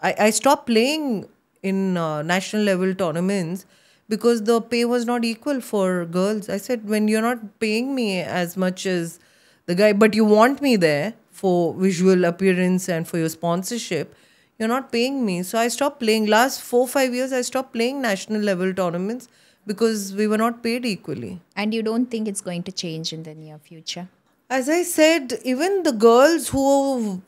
I stopped playing in national level tournaments because the pay was not equal for girls. I said, when you're not paying me as much as the guy, but you want me there for visual appearance and for your sponsorship, you're not paying me. So I stopped playing. Last 4-5 years, I stopped playing national level tournaments because we were not paid equally. And you don't think it's going to change in the near future? As I said, even the girls who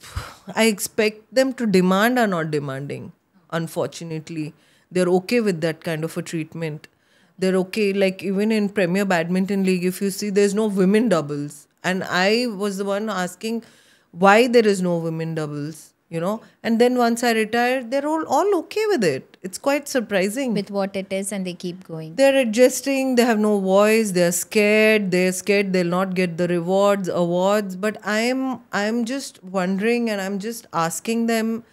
I expect them to demand are not demanding, unfortunately. They're okay with that kind of a treatment. They're okay, like even in Premier Badminton League, if you see, there's no women doubles. And I was the one asking why there is no women doubles, you know. And then once I retired, they're all okay with it. It's quite surprising. With what it is, and they keep going. They're adjusting, they have no voice, they're scared they'll not get the awards. But I'm just wondering, and I'm just asking them,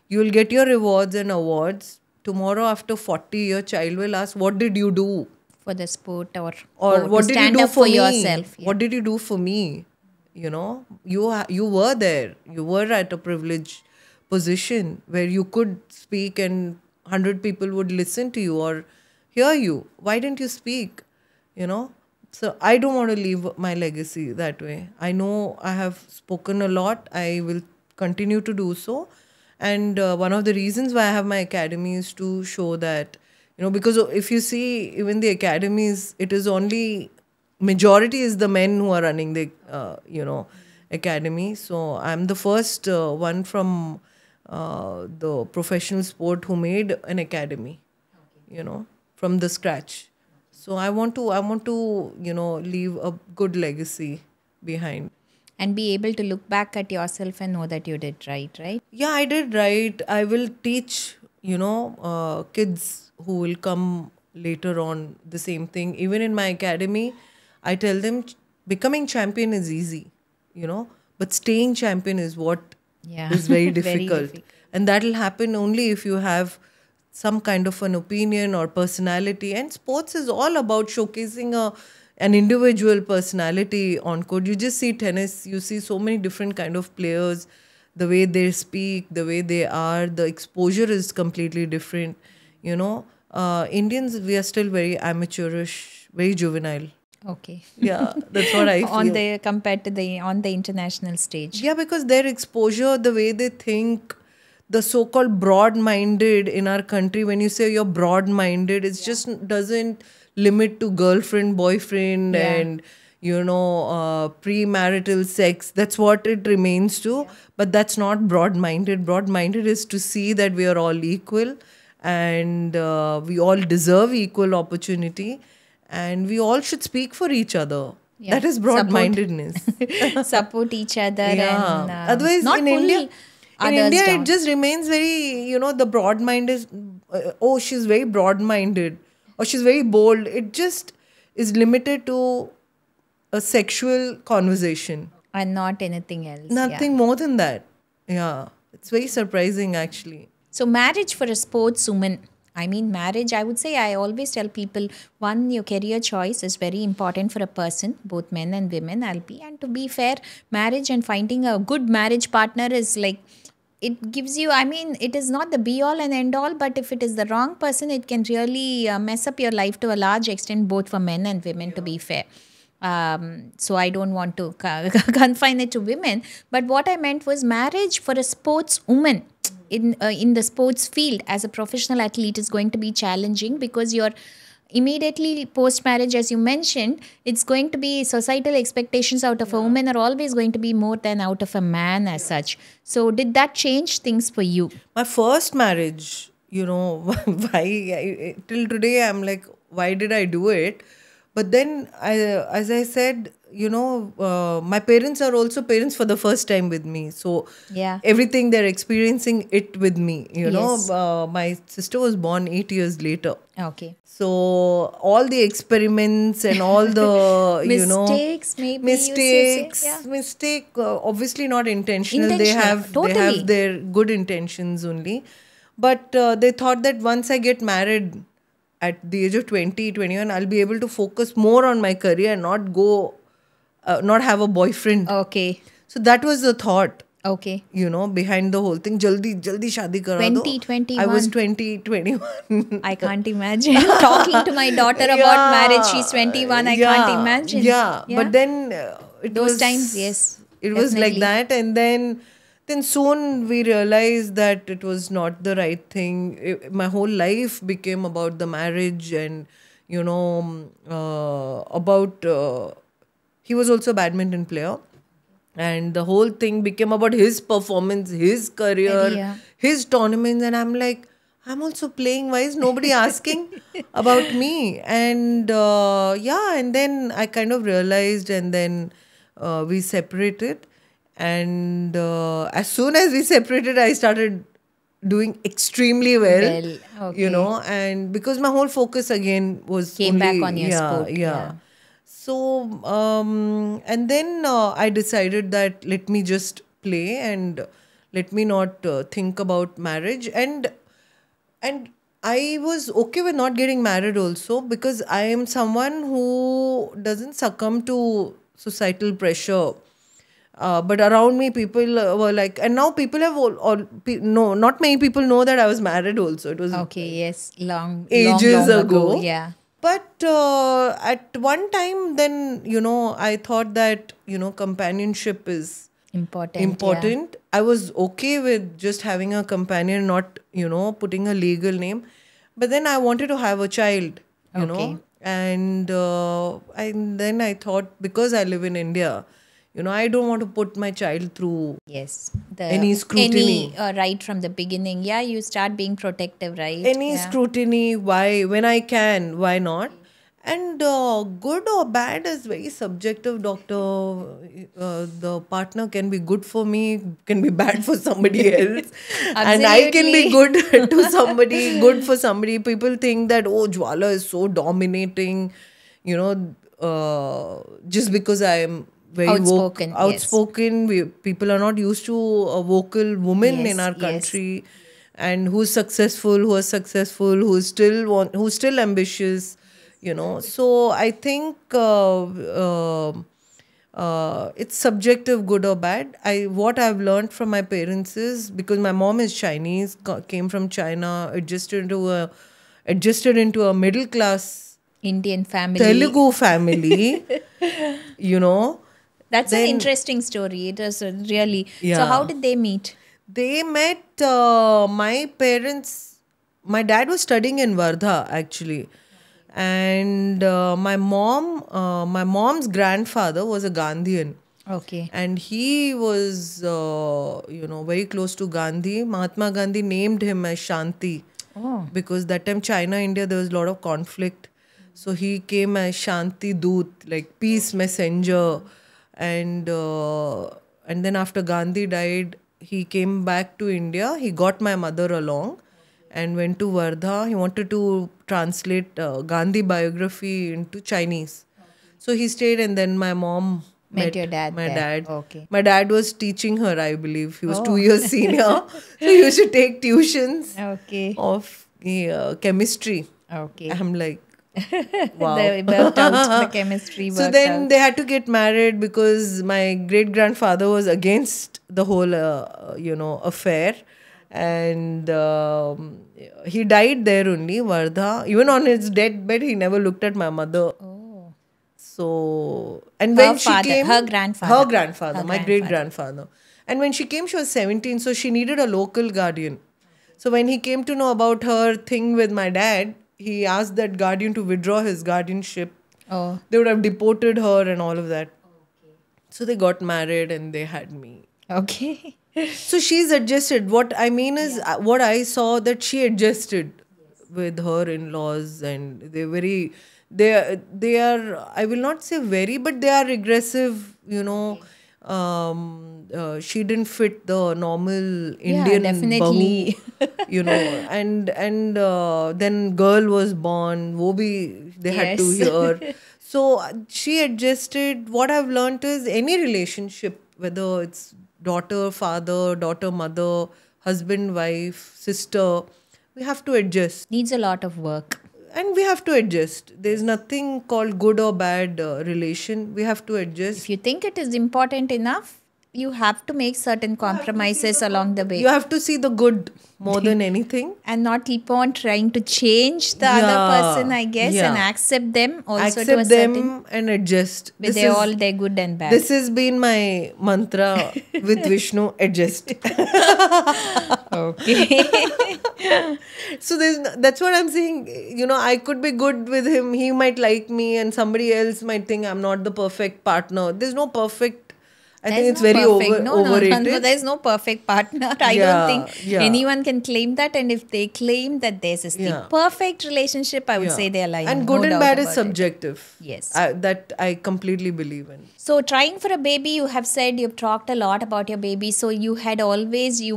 you'll get your rewards and awards. Tomorrow, after 40 years, child will ask, what did you do? For the sport or Or what to did stand you do up for me? yourself. Yeah. What did you do for me? You know, you were there. You were at a privileged position where you could speak and 100 people would listen to you or hear you. Why didn't you speak? You know? So I don't want to leave my legacy that way. I know I have spoken a lot. I will continue to do so. And one of the reasons why I have my academy is to show that, you know, because if you see even the academies, it is only majority is the men who are running the, academy. So I'm the first one from the professional sport who made an academy, you know, from the scratch. So I want to, you know, leave a good legacy behind. And be able to look back at yourself and know that you did right? Yeah, I did right. I will teach, you know, kids who will come later on the same thing. Even in my academy, I tell them becoming champion is easy, you know, but staying champion is what is very difficult. And that will happen only if you have some kind of an opinion or personality. And sports is all about showcasing an individual personality on court. You just see tennis, you see so many different kind of players, the way they speak, the way they are, the exposure is completely different. You know, Indians, we are still very amateurish, very juvenile. Okay. Yeah, that's what I feel. Compared to on the international stage. Yeah, because their exposure, the way they think, the so-called broad-minded in our country, when you say you're broad-minded, it just doesn't limit to girlfriend, boyfriend, and, you know, premarital sex. That's what it remains to. But that's not broad-minded. Broad-minded is to see that we are all equal and we all deserve equal opportunity and we all should speak for each other. Yeah. That is broad-mindedness. Support each other. Yeah. And Otherwise, not in India, down. it just remains very, you know, the broad mind is, oh, she's very broad-minded or she's very bold. It just is limited to a sexual conversation. And not anything else. Nothing more than that. Yeah. It's very surprising, actually. So marriage for a sportswoman. I mean, marriage, I would say, I always tell people, one, your career choice is very important for a person, both men and women, and to be fair, marriage and finding a good marriage partner is like, it gives you, I mean, it is not the be all and end all, but if it is the wrong person, it can really mess up your life to a large extent, both for men and women, to be fair. So I don't want to confine it to women, but what I meant was marriage for a sportswoman in the sports field as a professional athlete is going to be challenging because you're immediately post-marriage, as you mentioned, it's going to be societal expectations out of a woman are always going to be more than out of a man as such. So did that change things for you? My first marriage, you know, till today I'm like, why did I do it? But then, as I said, you know, my parents are also parents for the first time with me. So everything they're experiencing it with me, you know. My sister was born 8 years later. Okay. So all the experiments and all the, you know. Mistake, obviously not intentional. They have their good intentions only. But they thought that once I get married, at the age of 20, 21, I'll be able to focus more on my career and not have a boyfriend. Okay. So that was the thought. Okay. You know, behind the whole thing. Jaldi shaadi kara do. 2021. I was 20, 21. I can't imagine. Talking to my daughter about marriage, she's 21. I can't imagine. Yeah. But then those times, yes. It was like that. And then soon we realized that it was not the right thing. My whole life became about the marriage and, you know, about he was also a badminton player, and the whole thing became about his performance, his career, Yeah. his tournaments, and I'm like, I'm also playing. Why is nobody asking about me? And yeah, and then I kind of realized, and then we separated. And as soon as we separated, I started doing extremely well, Well, you okay. know, and because my whole focus again was Came back only, on your yeah, sport, yeah. So, and then I decided that let me just play and let me not think about marriage. And I was okay with not getting married also, because I am someone who doesn't succumb to societal pressure. But around me, people were like, and now people have no, not many people know that I was married also. It was Okay, yes. Long ages ago. Yeah. But at one time, then, you know, I thought that, you know, companionship is Important. important. I was okay with just having a companion, not, you know, putting a legal name. But then I wanted to have a child, you Okay. know. And then I thought, because I live in India, you know, I don't want to put my child through Yes. The any scrutiny. right from the beginning. Yeah, you start being protective, right? Any Yeah. scrutiny. Why? When I can, why not? And good or bad is very subjective, doctor. The partner can be good for me, can be bad for somebody else. And I can be good to somebody, good for somebody. People think that, oh, Jwala is so dominating, you know, just because I am very Outspoken, yes. outspoken. People are not used to a vocal woman in Yes, our yes. country, and who's successful, who's still ambitious, you know. So I think it's subjective, good or bad. What I've learned from my parents is, because my mom is Chinese, came from China, adjusted into a middle class Indian family. Telugu family, you know. That's an Then- interesting story. It was really. So Yeah. how did they meet? They met my parents. My dad was studying in Wardha actually, and my mom's grandfather was a Gandhian, Okay. and he was very close to Gandhi. Mahatma Gandhi named him as Shanti, because that time China India there was a lot of conflict, so he came as Shanti Doot, like peace messenger. And then after Gandhi died, he came back to India. He got my mother along and went to Wardha. He wanted to translate Gandhi biography into Chinese. So he stayed, and then my mom Met your dad my there. dad. Okay. My dad was teaching her, I believe. He was 2 years senior. So he used to take tuitions Okay. of chemistry. Okay. I'm like, wow. They worked out. The chemistry worked So then out. they had to get married, because my great grandfather was against the whole affair, and he died there only, Wardha. Even on his deathbed, he never looked at my mother. So, and Her when she father- came, her grandfather. Her my great grandfather. And when she came, she was 17, so she needed a local guardian. So when he came to know about her thing with my dad, he asked that guardian to withdraw his guardianship. Oh. They would have deported her and all of that. So they got married and they had me. Okay. So she's adjusted. What I mean is, what I saw, that she adjusted with her in-laws, and they are, I will not say very, but they are regressive, you know. She didn't fit the normal Indian definitely. bahu, you know, and then girl was born, wo bhi they had to Yes. hear. So she adjusted. What I've learned is, any relationship, whether it's daughter, father, daughter, mother, husband, wife, sister, we have to adjust. Needs a lot of work. And we have to adjust. There's nothing called good or bad relation. We have to adjust. If you think it is important enough, you have to make certain compromises along the way. You have to see the good more than anything. And not keep on trying to change the other Yeah, person, I guess, and yeah. accept them also to a Accept certain them and adjust. with all their good and bad. This has been my mantra with Vishnu, adjust. Okay. So that's what I'm saying. You know, I could be good with him. He might like me, and somebody else might think I'm not the perfect partner. There's no perfect. I think it's very overrated. No, there's no perfect partner. I Yeah, don't think yeah. anyone can claim that. And if they claim that this is the Yeah. perfect relationship, I would Yeah. say they're lying. And no good and doubt bad is about it. subjective. Yes. That I completely believe in. So trying for a baby, you have said you've talked a lot about your baby. So you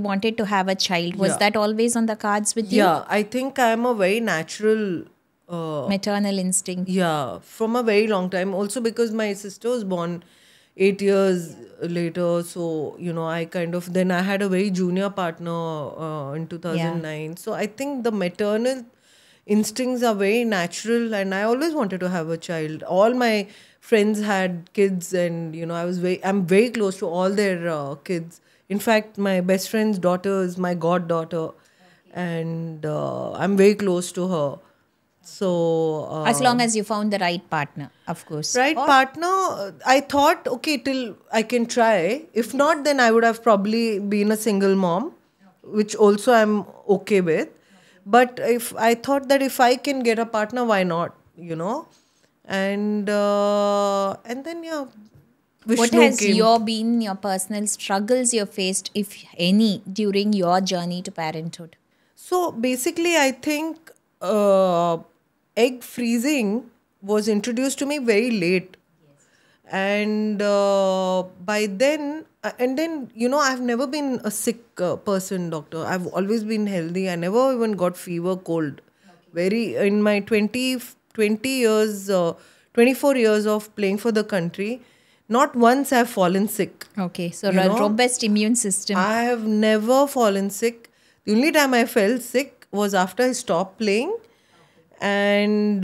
wanted to have a child. Was Yeah. that always on the cards with you? Yeah, I think I'm a very natural. Maternal instinct. Yeah, from a very long time. Also because my sister was born 8 years later. So, you know, then I had a very junior partner in 2009. So I think the maternal instincts are very natural, and I always wanted to have a child. All my friends had kids, and, you know, I'm very close to all their kids. In fact, my best friend's daughter is my goddaughter, and I'm very close to her. So As long as you found the right partner, of course. right partner, I thought, okay, till I can try. If not, then I would have probably been a single mom, which also I'm okay with. But if I thought that if I can get a partner, why not? You know, and then What Vishnu has came. been your personal struggles you faced, if any, during your journey to parenthood? So basically, I think egg freezing was introduced to me very late. And by then, and then, you know, I've never been a sick person, doctor. I've always been healthy. I never even got fever, cold. In my 20 years, 24 years of playing for the country, not once I've fallen sick. Okay, so You know, robust immune system. I have never fallen sick. The only time I felt sick was after I stopped playing, and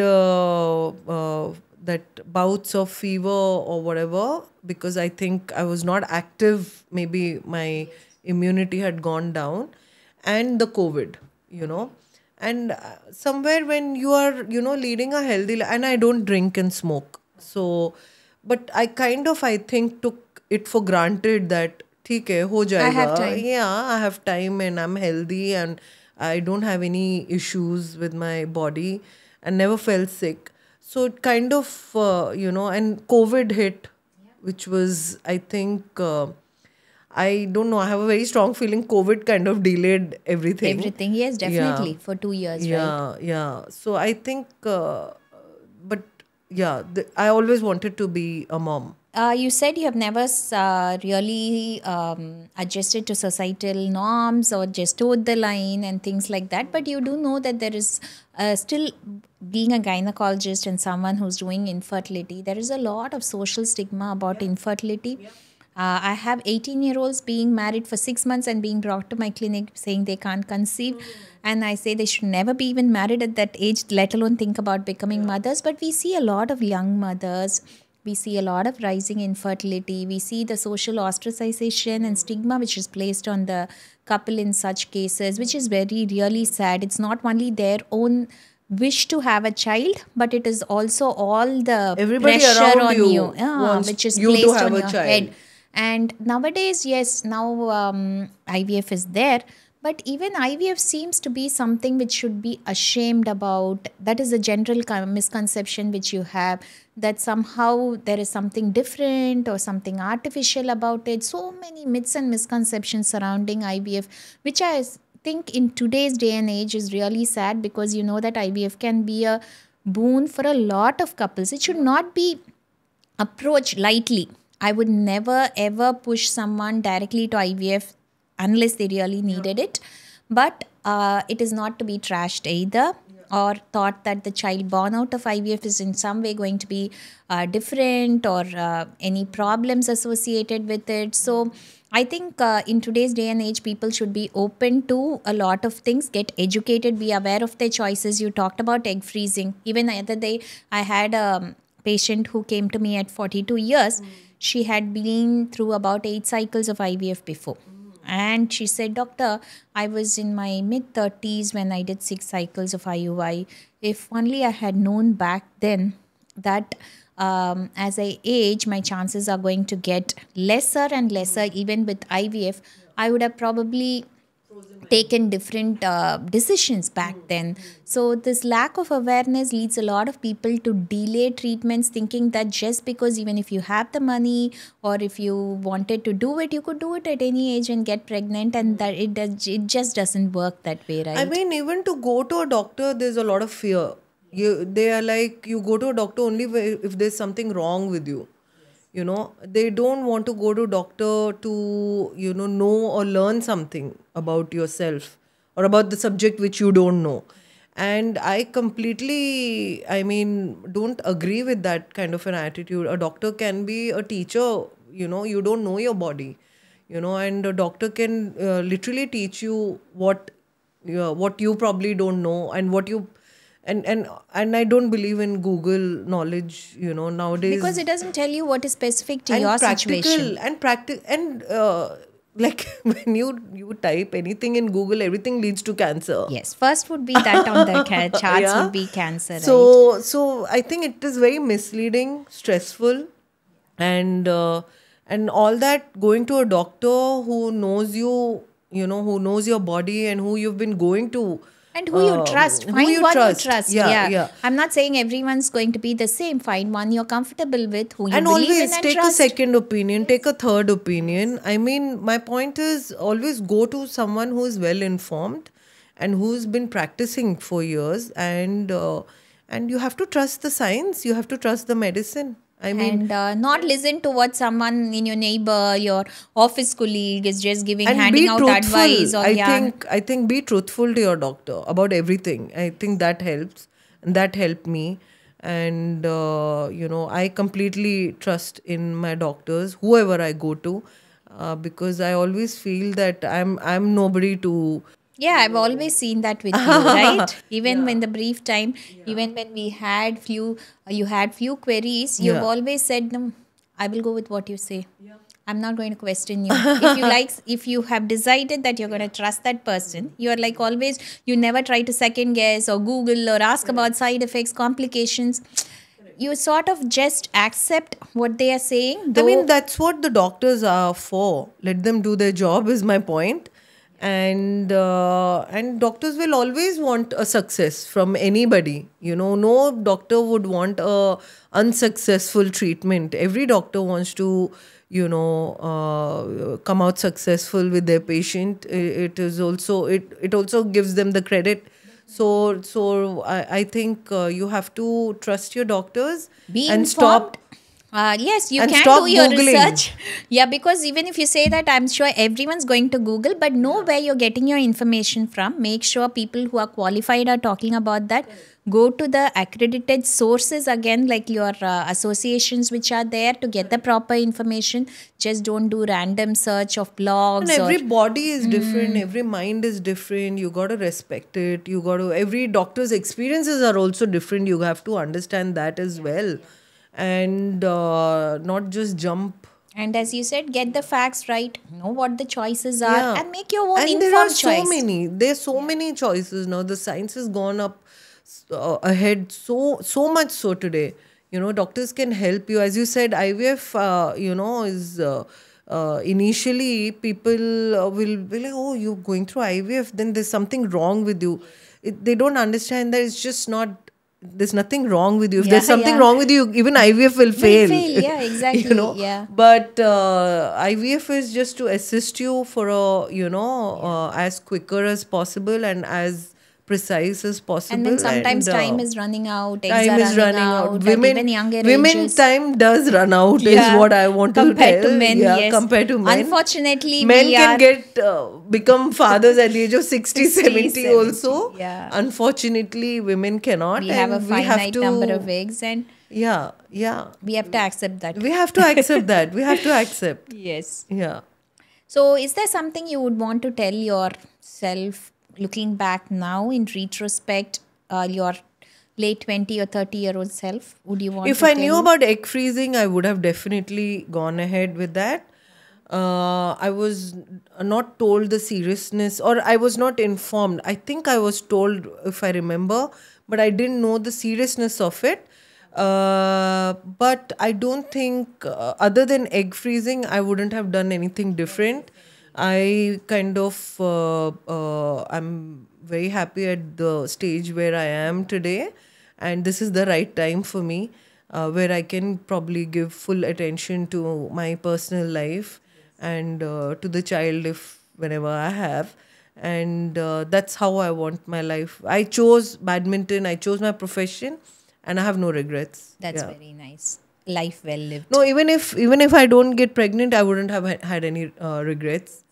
that bouts of fever or whatever, because I think I was not active. Maybe my immunity had gone down, and the COVID, you know. And somewhere when you are, you know, leading a healthy and I don't drink and smoke. So, but I think took it for granted that ठीक है हो जाएगा. I have time. Yeah, I have time and I'm healthy and I don't have any issues with my body and never felt sick. So it kind of, you know, and COVID hit, which was, I think, I don't know, I have a very strong feeling COVID kind of delayed everything. Everything, yes, definitely, for 2 years, right? Yeah. So I think, but yeah, I always wanted to be a mom. You said you have never really adjusted to societal norms or just towed the line and things like that. But you do know that there is still, being a gynecologist and someone who's doing infertility, there is a lot of social stigma about infertility. I have 18-year-olds being married for 6 months and being brought to my clinic saying they can't conceive. And I say they should never be even married at that age, let alone think about becoming mothers. But we see a lot of young mothers. We see a lot of rising infertility. We see the social ostracization and stigma which is placed on the couple in such cases, which is really sad. It's not only their own wish to have a child, but it is also all the Everybody pressure around on you you, wants which is you to placed have on a your child. head. And nowadays, yes, now IVF is there. But even IVF seems to be something which should be ashamed about. That is a general misconception which you have, that somehow there is something different or something artificial about it. So many myths and misconceptions surrounding IVF, which I think in today's day and age is really sad, because you know that IVF can be a boon for a lot of couples. It should not be approached lightly. I would never ever push someone directly to IVF unless they really needed it. But it is not to be trashed either, or thought that the child born out of IVF is in some way going to be different, or any problems associated with it. So I think in today's day and age, people should be open to a lot of things, get educated, be aware of their choices. You talked about egg freezing. Even the other day, I had a patient who came to me at 42 years. She had been through about 8 cycles of IVF before. And she said, Doctor, I was in my mid 30s when I did 6 cycles of IUI. If only I had known back then that as I age, my chances are going to get lesser and lesser, even with IVF, I would have probably taken different decisions back then. So this lack of awareness leads a lot of people to delay treatments, thinking that just because even if you have the money or if you wanted to do it, you could do it at any age and get pregnant, and that it just doesn't work that way, right? I mean, even to go to a doctor, there's a lot of fear. They are like, you go to a doctor only if there's something wrong with you. You know, they don't want to go to doctor to, know or learn something about yourself or about the subject which you don't know. And I completely, don't agree with that kind of an attitude. A doctor can be a teacher, you don't know your body, and a doctor can literally teach you what you probably don't know, and what you and I don't believe in Google knowledge, nowadays. Because it doesn't tell you what is specific to And your practical situation. and practical and like when you type anything in Google, everything leads to cancer. Yes, first would be that on the charts Yeah. would be cancer, right? So I think it is very misleading, stressful, and all that. Going to a doctor who knows you, who knows your body and who you've been going to. And who you trust. who Find you one trust. you trust. Yeah. I'm not saying everyone's going to be the same. Find one you're comfortable with, who you And believe always in and take trust. a second opinion, take a third opinion. I mean, my point is always go to someone who is well informed and who's been practicing for years, and you have to trust the science, you have to trust the medicine. I mean, And not listen to what someone in your neighbor, your office colleague is just giving, and handing be out truthful. advice. Or I think be truthful to your doctor about everything. I think that helps, and that helped me. And I completely trust in my doctors, whoever I go to, because I always feel that I'm nobody to. Yeah, I've always seen that with you, right? Even when the brief time, even when we had you had few queries, you've Yeah. always said, no, I will go with what you say. I'm not going to question you. If you have decided that you're going to trust that person, you're like always, you never try to second guess or Google or ask about side effects, complications. You sort of just accept what they are saying. I mean, that's what the doctors are for. Let them do their job, is my point. And doctors will always want a success from anybody. No doctor would want a unsuccessful treatment. Every doctor wants to, come out successful with their patient. It is also it also gives them the credit. So I think you have to trust your doctors Be and informed. stop. Yes, you And can stop do your Googling. research. Yeah, because even if you say that, I'm sure everyone's going to Google, but know where you're getting your information from. Make sure people who are qualified are talking about that. Go to the accredited sources again, like your associations which are there, to get the proper information. Just don't do random search of blogs. And every or, body is different, every mind is different. You got to respect it. Every doctor's experiences are also different. You have to understand that as well. And not just jump. and as you said, get the facts right. Know what the choices are Yeah. and make your own And informed there are choice. there's so many choices now. The science has gone up ahead so much so today. Doctors can help you. As you said, IVF, is initially people will be like, oh, you're going through IVF, then there's something wrong with you. They don't understand that it's just not. There's nothing wrong with you. If there's Yeah, something yeah. wrong with you, even IVF will fail. Yeah, exactly. Yeah. But IVF is just to assist you for as quicker as possible and as precise as possible. And then sometimes And, time is running out, eggs time are is running out. at Women, even younger women ages. time does run out. Yeah. Is what I want to Compared tell. to men, yeah, yes. compared to men. Unfortunately, men we can are- get become fathers at the age of 60, 60, 70 70, also. yeah. Unfortunately, women cannot. we have a and we have finite to, number of eggs, and Yeah. we have to accept that. We have to accept that. We have to accept. Yes. Yeah. So, is there something you would want to tell yourself looking back now in retrospect? Your late 20 or 30-year-old self? Would you want If to I tell knew you? about egg freezing, I would have definitely gone ahead with that. I was not told the seriousness, or I was not informed. I think I was told, if I remember, but I didn't know the seriousness of it. But I don't think, other than egg freezing, I wouldn't have done anything different. I kind of, I'm very happy at the stage where I am today, and this is the right time for me, where I can probably give full attention to my personal life and to the child if whenever I have. And that's how I want my life. I chose badminton, I chose my profession, and I have no regrets. That's Yeah. very nice. Life well lived. No, even if I don't get pregnant, I wouldn't have had any regrets,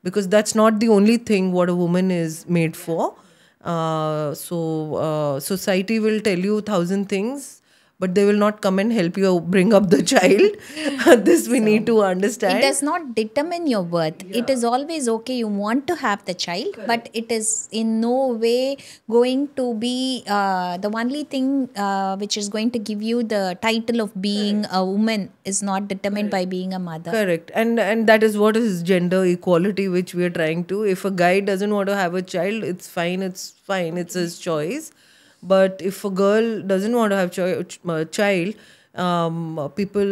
because that's not the only thing what a woman is made for. So society will tell you 1,000 things, but they will not come and help you bring up the child. This we need to understand. It does not determine your worth. It is always okay. You want to have the child, but it is in no way going to be the only thing which is going to give you the title of being a woman is not determined by being a mother. Correct. And that is what is gender equality, which we are trying to. If a guy doesn't want to have a child, it's fine. It's his choice. But if a girl doesn't want to have a child, people,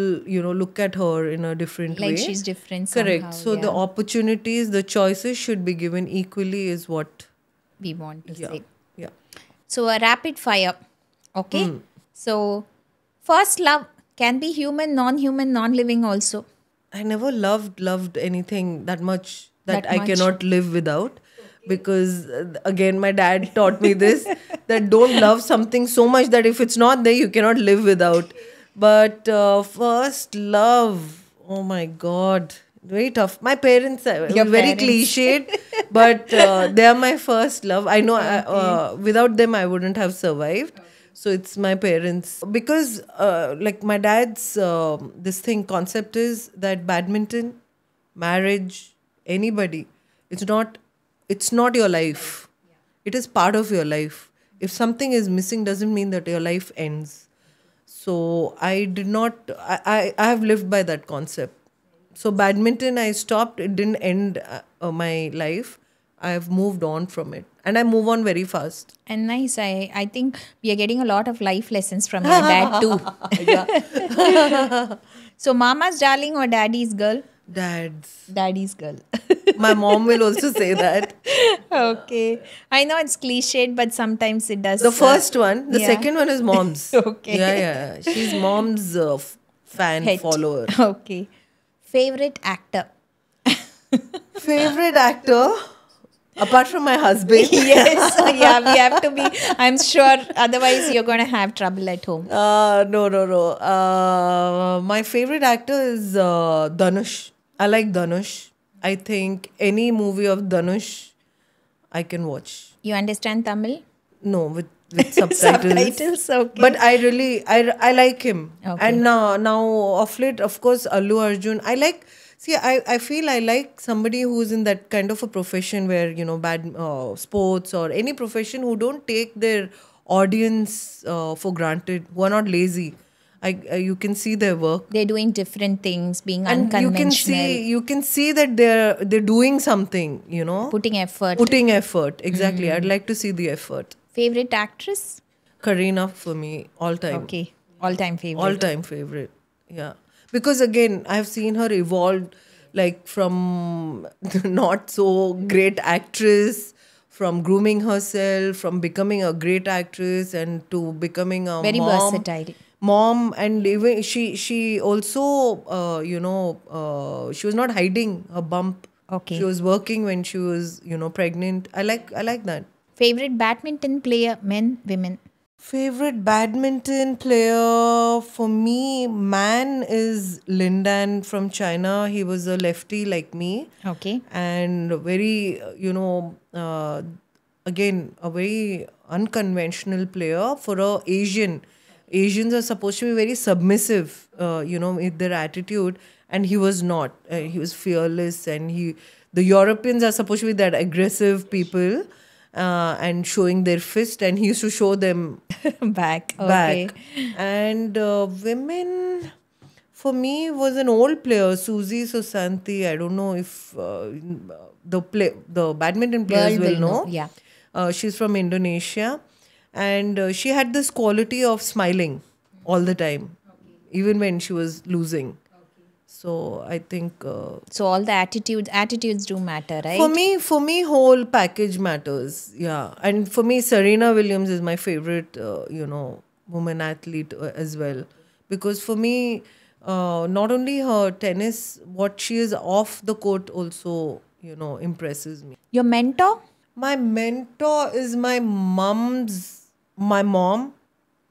look at her in a different way. Like she's different Correct. somehow, So the yeah. opportunities, the choices should be given equally, is what. We want to Yeah. say. Yeah. So a rapid fire. Okay. Hmm. So first love can be human, non-human, non-living also. I never loved anything that much that That I much? cannot live without, because again my dad taught me this, that don't love something so much that if it's not there you cannot live without. But first love, oh my god, very tough. My parents are Your very parents. cliched, but they are my first love. I know without them I wouldn't have survived. So it's my parents, because like my dad's this thing concept is that badminton, marriage, anybody, it's not your life. It is part of your life. If something is missing, doesn't mean that your life ends. So I did not. I have lived by that concept. So badminton, I stopped. It didn't end my life. I have moved on from it, and I move on very fast. And nice. I think we are getting a lot of life lessons from your dad too. So mama's darling or daddy's girl? Dads. Daddy's girl. My mom will also say that. Okay. I know it's cliched, but sometimes it does. The first one, the yeah. second one is mom's. Okay. Yeah. She's mom's fan, Hit. follower. Okay. Favorite actor? Favorite actor, apart from my husband. Yes. Yeah, we have to be. I'm sure. Otherwise, you're going to have trouble at home. No. My favorite actor is Dhanush. I like Dhanush. I think any movie of Dhanush I can watch. You understand Tamil? No, with subtitles. Subtitles, okay. But I like him. Okay. And now of late, of course, Allu Arjun. I feel I like somebody who's in that kind of a profession where, bad sports or any profession, who don't take their audience for granted, who are not lazy. You can see their work. They're doing different things, being And unconventional, you can see that they're doing something, putting effort. Putting effort. Exactly. I'd like to see the effort. Favorite actress? Karina for me, all time. Okay. All-time favorite. All time favorite. Yeah. Because again, I've seen her evolve, like from not so great actress, from grooming herself, from becoming a great actress, and to becoming a Very mom. versatile. Mom, and even she also she was not hiding her bump. Okay. She was working when she was pregnant. I like that. Favorite badminton player, men, women? Favorite badminton player for me, man, is Lindan from China. He was a lefty like me. Okay. And very, again, a very unconventional player for a Asian. Asians are supposed to be very submissive, with their attitude. And he was not. He was fearless. And the Europeans are supposed to be that aggressive people. and showing their fist, and he used to show them Back. back. And women, for me, was an old player, Susie Susanti. I don't know if the badminton players World will know. Yeah. She's from Indonesia, and she had this quality of smiling all the time, even when she was losing. So I think So all the attitudes do matter, right? for me, whole package matters. Yeah, and for me, Serena Williams is my favorite, woman athlete as well, because for me, not only her tennis, what she is off the court also, impresses me. Your mentor? My mentor is my mom.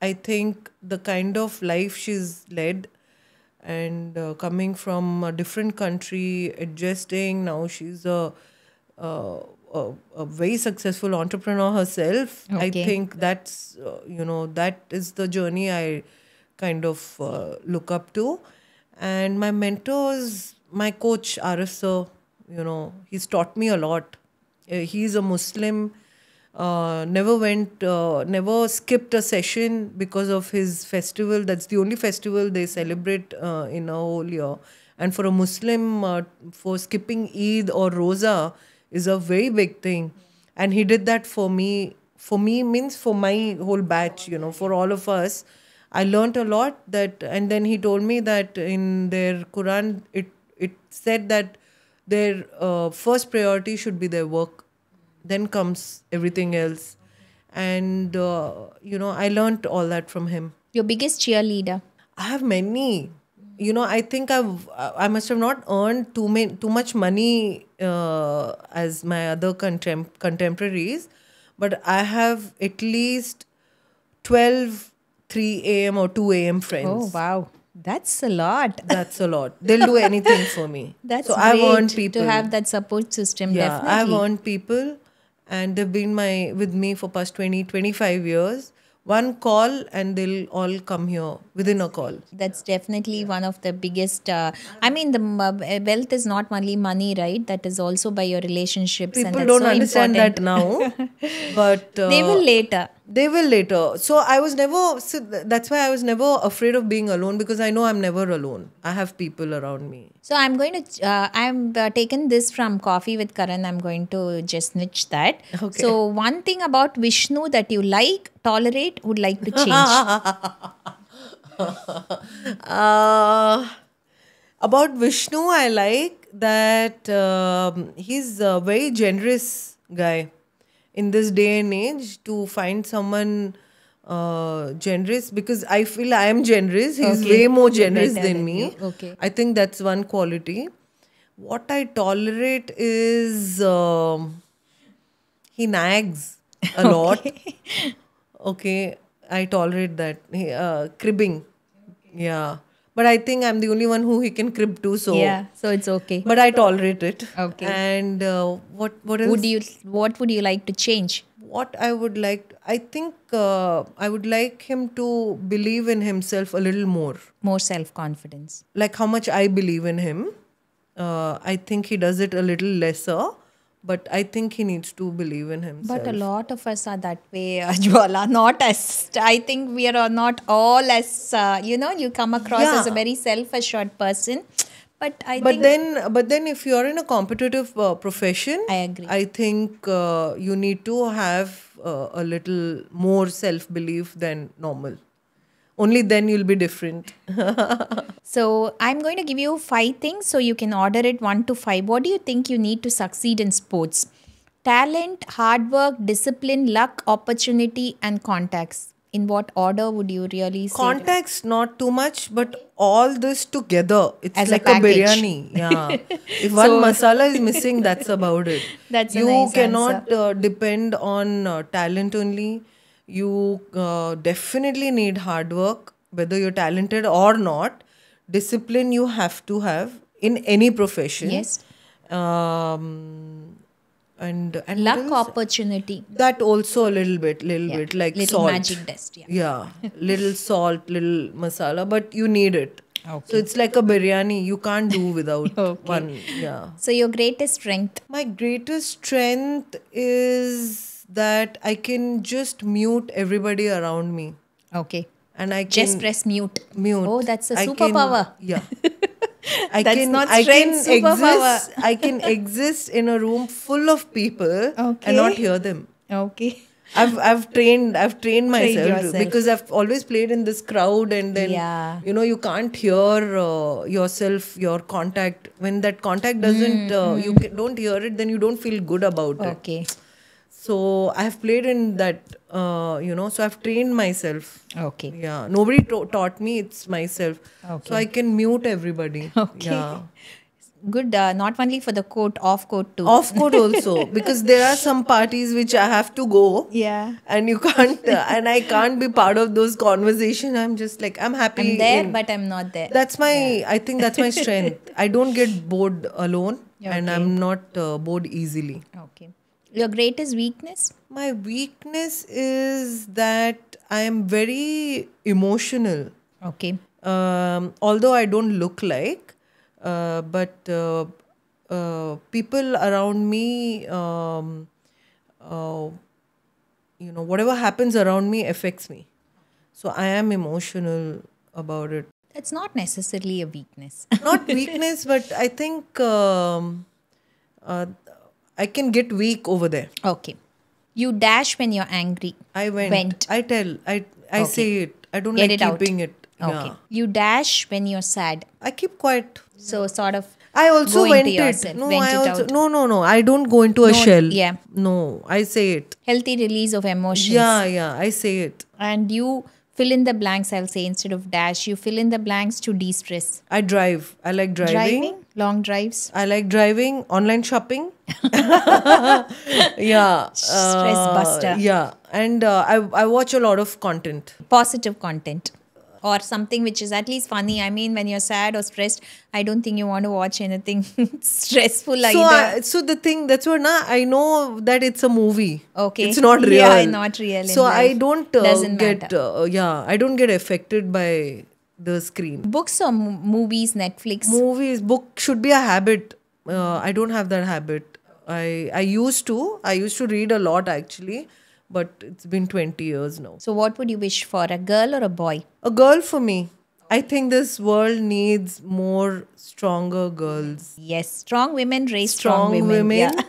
I think the kind of life she's led, and coming from a different country, adjusting. Now she's a very successful entrepreneur herself. I Okay. think that's that is the journey I kind of look up to. And my mentor is my coach Arif sir. He's taught me a lot. He's a Muslim. Never skipped a session because of his festival. That's the only festival they celebrate in a whole year. And for a Muslim, for skipping Eid or Roza is a very big thing. And he did that for me. For me means for my whole batch, for all of us. I learnt a lot and then he told me that in their Quran, it said that their first priority should be their work. Then comes everything else. And, I learnt all that from him. Your biggest cheerleader? I have many. I think I must have not earned too much money as my other contemporaries, but I have at least 12 3 a.m. or 2 a.m. friends. Oh, wow. That's a lot. That's a lot. They'll do anything for me. That's so great I've earned people. to have that support system. Yeah, Definitely. I've earned people, and they've been with me for past 25 years. One call and they'll all come here within a call. That's definitely one of the biggest. The wealth is not only money, right? That is also by your relationships. and People that's don't so understand important. that now, but They will later. They will later. So that's why I was never afraid of being alone, because I know I'm never alone. I have people around me. So I'm going to, I'm taken this from Coffee with Karan. I'm going to just snitch that. Okay. So one thing about Vishnu that you like, tolerate, would like to change. About Vishnu, I like that he's a very generous guy. In this day and age, to find someone generous, because I feel I am generous. He's Okay. way more generous Better than than me. you. Okay. I think that's one quality. What I tolerate is he nags a lot. Okay, I tolerate that. Cribbing. Yeah. But I think I'm the only one who he can crib to. So Yeah, so it's okay. But I tolerate it. Okay. And what else? What would you like to change? What I would like, I think I would like him to believe in himself a little more. More self-confidence. Like how much I believe in him. I think he does it a little lesser, but I think he needs to believe in himself. But a lot of us are that way, Jwala. Not as, I think we are not all as, you come across Yeah. as a very self-assured person. But I But think then if you're in a competitive profession, I agree. I think you need to have a little more self-belief than normal. Only then you'll be different. So I'm going to give you 5 things so you can order it 1 to 5. What do you think you need to succeed in sports? Talent, hard work, discipline, luck, opportunity, and contacts. In what order would you really say? Context, not too much, but all this together, it's As a like a, package. biryani. Yeah. If one masala is missing, that's about it. That's a you nice cannot depend on talent only. You definitely need hard work, whether you're talented or not. Discipline you have to have in any profession. Yes. And Luck, what else? opportunity. That also a little bit like Little salt. magic dust. Yeah. Yeah, little salt, little masala, but you need it. Okay. So it's like a biryani. You can't do without Okay. one. Yeah. So your greatest strength. My greatest strength is that I can just mute everybody around me. Okay. And I can Just press mute. mute. Oh, that's a I can- superpower. Yeah. That's not strength, superpower. I can exist in a room full of people Okay. and not hear them. Okay. I've trained myself yourself. because I've always played in this crowd, and then Yeah. you can't hear yourself, your contact. When that contact doesn't don't hear it, then you don't feel good about it. Okay. So I have played in that, so I've trained myself. Okay. Yeah, nobody taught me, it's myself. Okay. So I can mute everybody. Okay. Yeah. Good. Not only for the court, off court too. Off court also, because there are some parties which I have to go. Yeah. And you can't, and I can't be part of those conversations. I'm just like, I'm happy. I'm there, but I'm not there. That's my, I think that's my strength. I don't get bored alone, and Okay. I'm not bored easily. Okay. Your greatest weakness? My weakness is that I am very emotional. Okay. Although I don't look like, but people around me, whatever happens around me affects me. So I am emotional about it. That's not necessarily a weakness. Not weakness, but I think I can get weak over there. Okay. You dash when you're angry. I went. Went. I tell. I Okay. say it. I don't Get like it out. keeping it. Okay. Yeah. You dash when you're sad. I keep quiet. So sort of I also go went into it. yourself, No, vent I it also out. no. I don't go into a No, shell. yeah. No, I say it. Healthy release of emotions. Yeah. I say it. And you fill in the blanks, I'll say, instead of dash. You fill in the blanks to de-stress. I drive. I like driving. Long drives. I like driving. Online shopping. Yeah. Stress buster. Yeah, and I watch a lot of content. Positive content. Or something which is at least funny. I mean, when you're sad or stressed, I don't think you want to watch anything stressful either. So the thing, that's what I know that it's a movie. Okay. It's not real. Yeah, not real in So I life. don't Doesn't get matter. I don't get affected by the screen. Books or movies, Netflix? Book should be a habit. I don't have that habit. I used to read a lot actually, but it's been 20 years now. So what would you wish for, a girl or a boy? A girl for me. I think this world needs more stronger girls. Yes, strong women raise strong women. Yeah.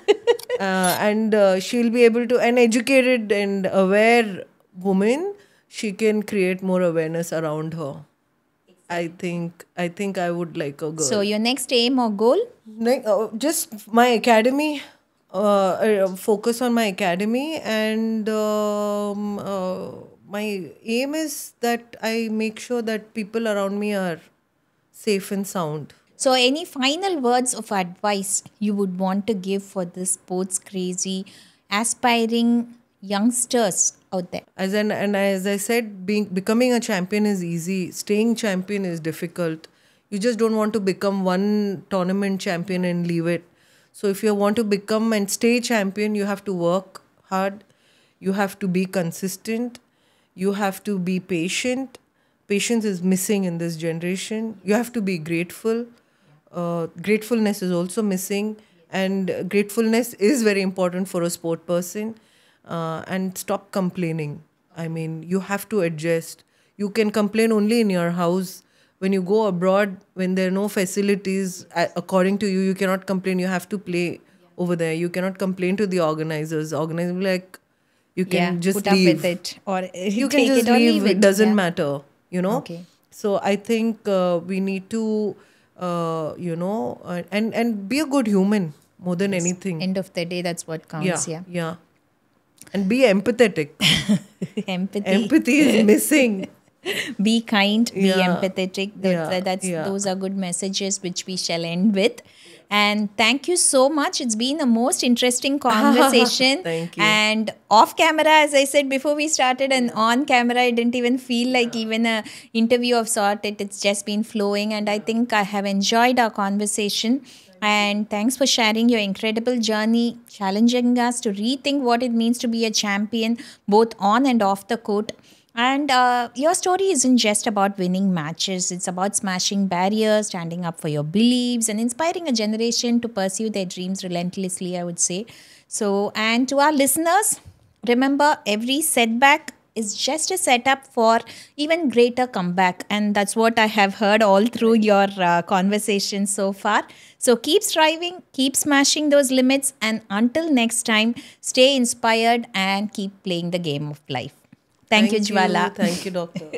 And she'll be able to, an educated and aware woman, she can create more awareness around her. I think I would like a girl. So your next aim or goal? Just my academy, focus on my academy, and my aim is that I make sure that people around me are safe and sound. So any final words of advice you would want to give for the sports crazy, aspiring youngsters out there? As I said, becoming a champion is easy. Staying champion is difficult. You just don't want to become one tournament champion and leave it. So if you want to become and stay champion, you have to work hard. You have to be consistent. You have to be patient. Patience is missing in this generation. You have to be grateful. Gratefulness is also missing. And gratefulness is very important for a sport person. And stop complaining. I mean, you have to adjust. You can complain only in your house. When you go abroad, when there are no facilities, according to you, you cannot complain. You have to play over there. You cannot complain to the organizers. Organizers will be like, you can just put leave. up with it. Or You take can just it or leave. leave It doesn't Yeah. matter, Okay. So I think we need to, and be a good human more than anything. End of the day, that's what counts. Yeah. And be empathetic. Empathy. Empathy is missing. Be kind, be Yeah. empathetic. Yeah. Those are good messages which we shall end with. And thank you so much. It's been the most interesting conversation. Thank you. And off camera, as I said before we started, and on camera, I didn't even feel like even a interview of sort. It's just been flowing, and I think I have enjoyed our conversation. And thanks for sharing your incredible journey, challenging us to rethink what it means to be a champion, both on and off the court. And your story isn't just about winning matches. It's about smashing barriers, standing up for your beliefs, and inspiring a generation to pursue their dreams relentlessly, I would say. So, and to our listeners, Remember, every setback is just a setup for even greater comeback. And that's what I have heard all through your conversation so far. So keep striving, keep smashing those limits, and until next time, stay inspired and keep playing the game of life. Thank you, Jwala. Thank you, doctor.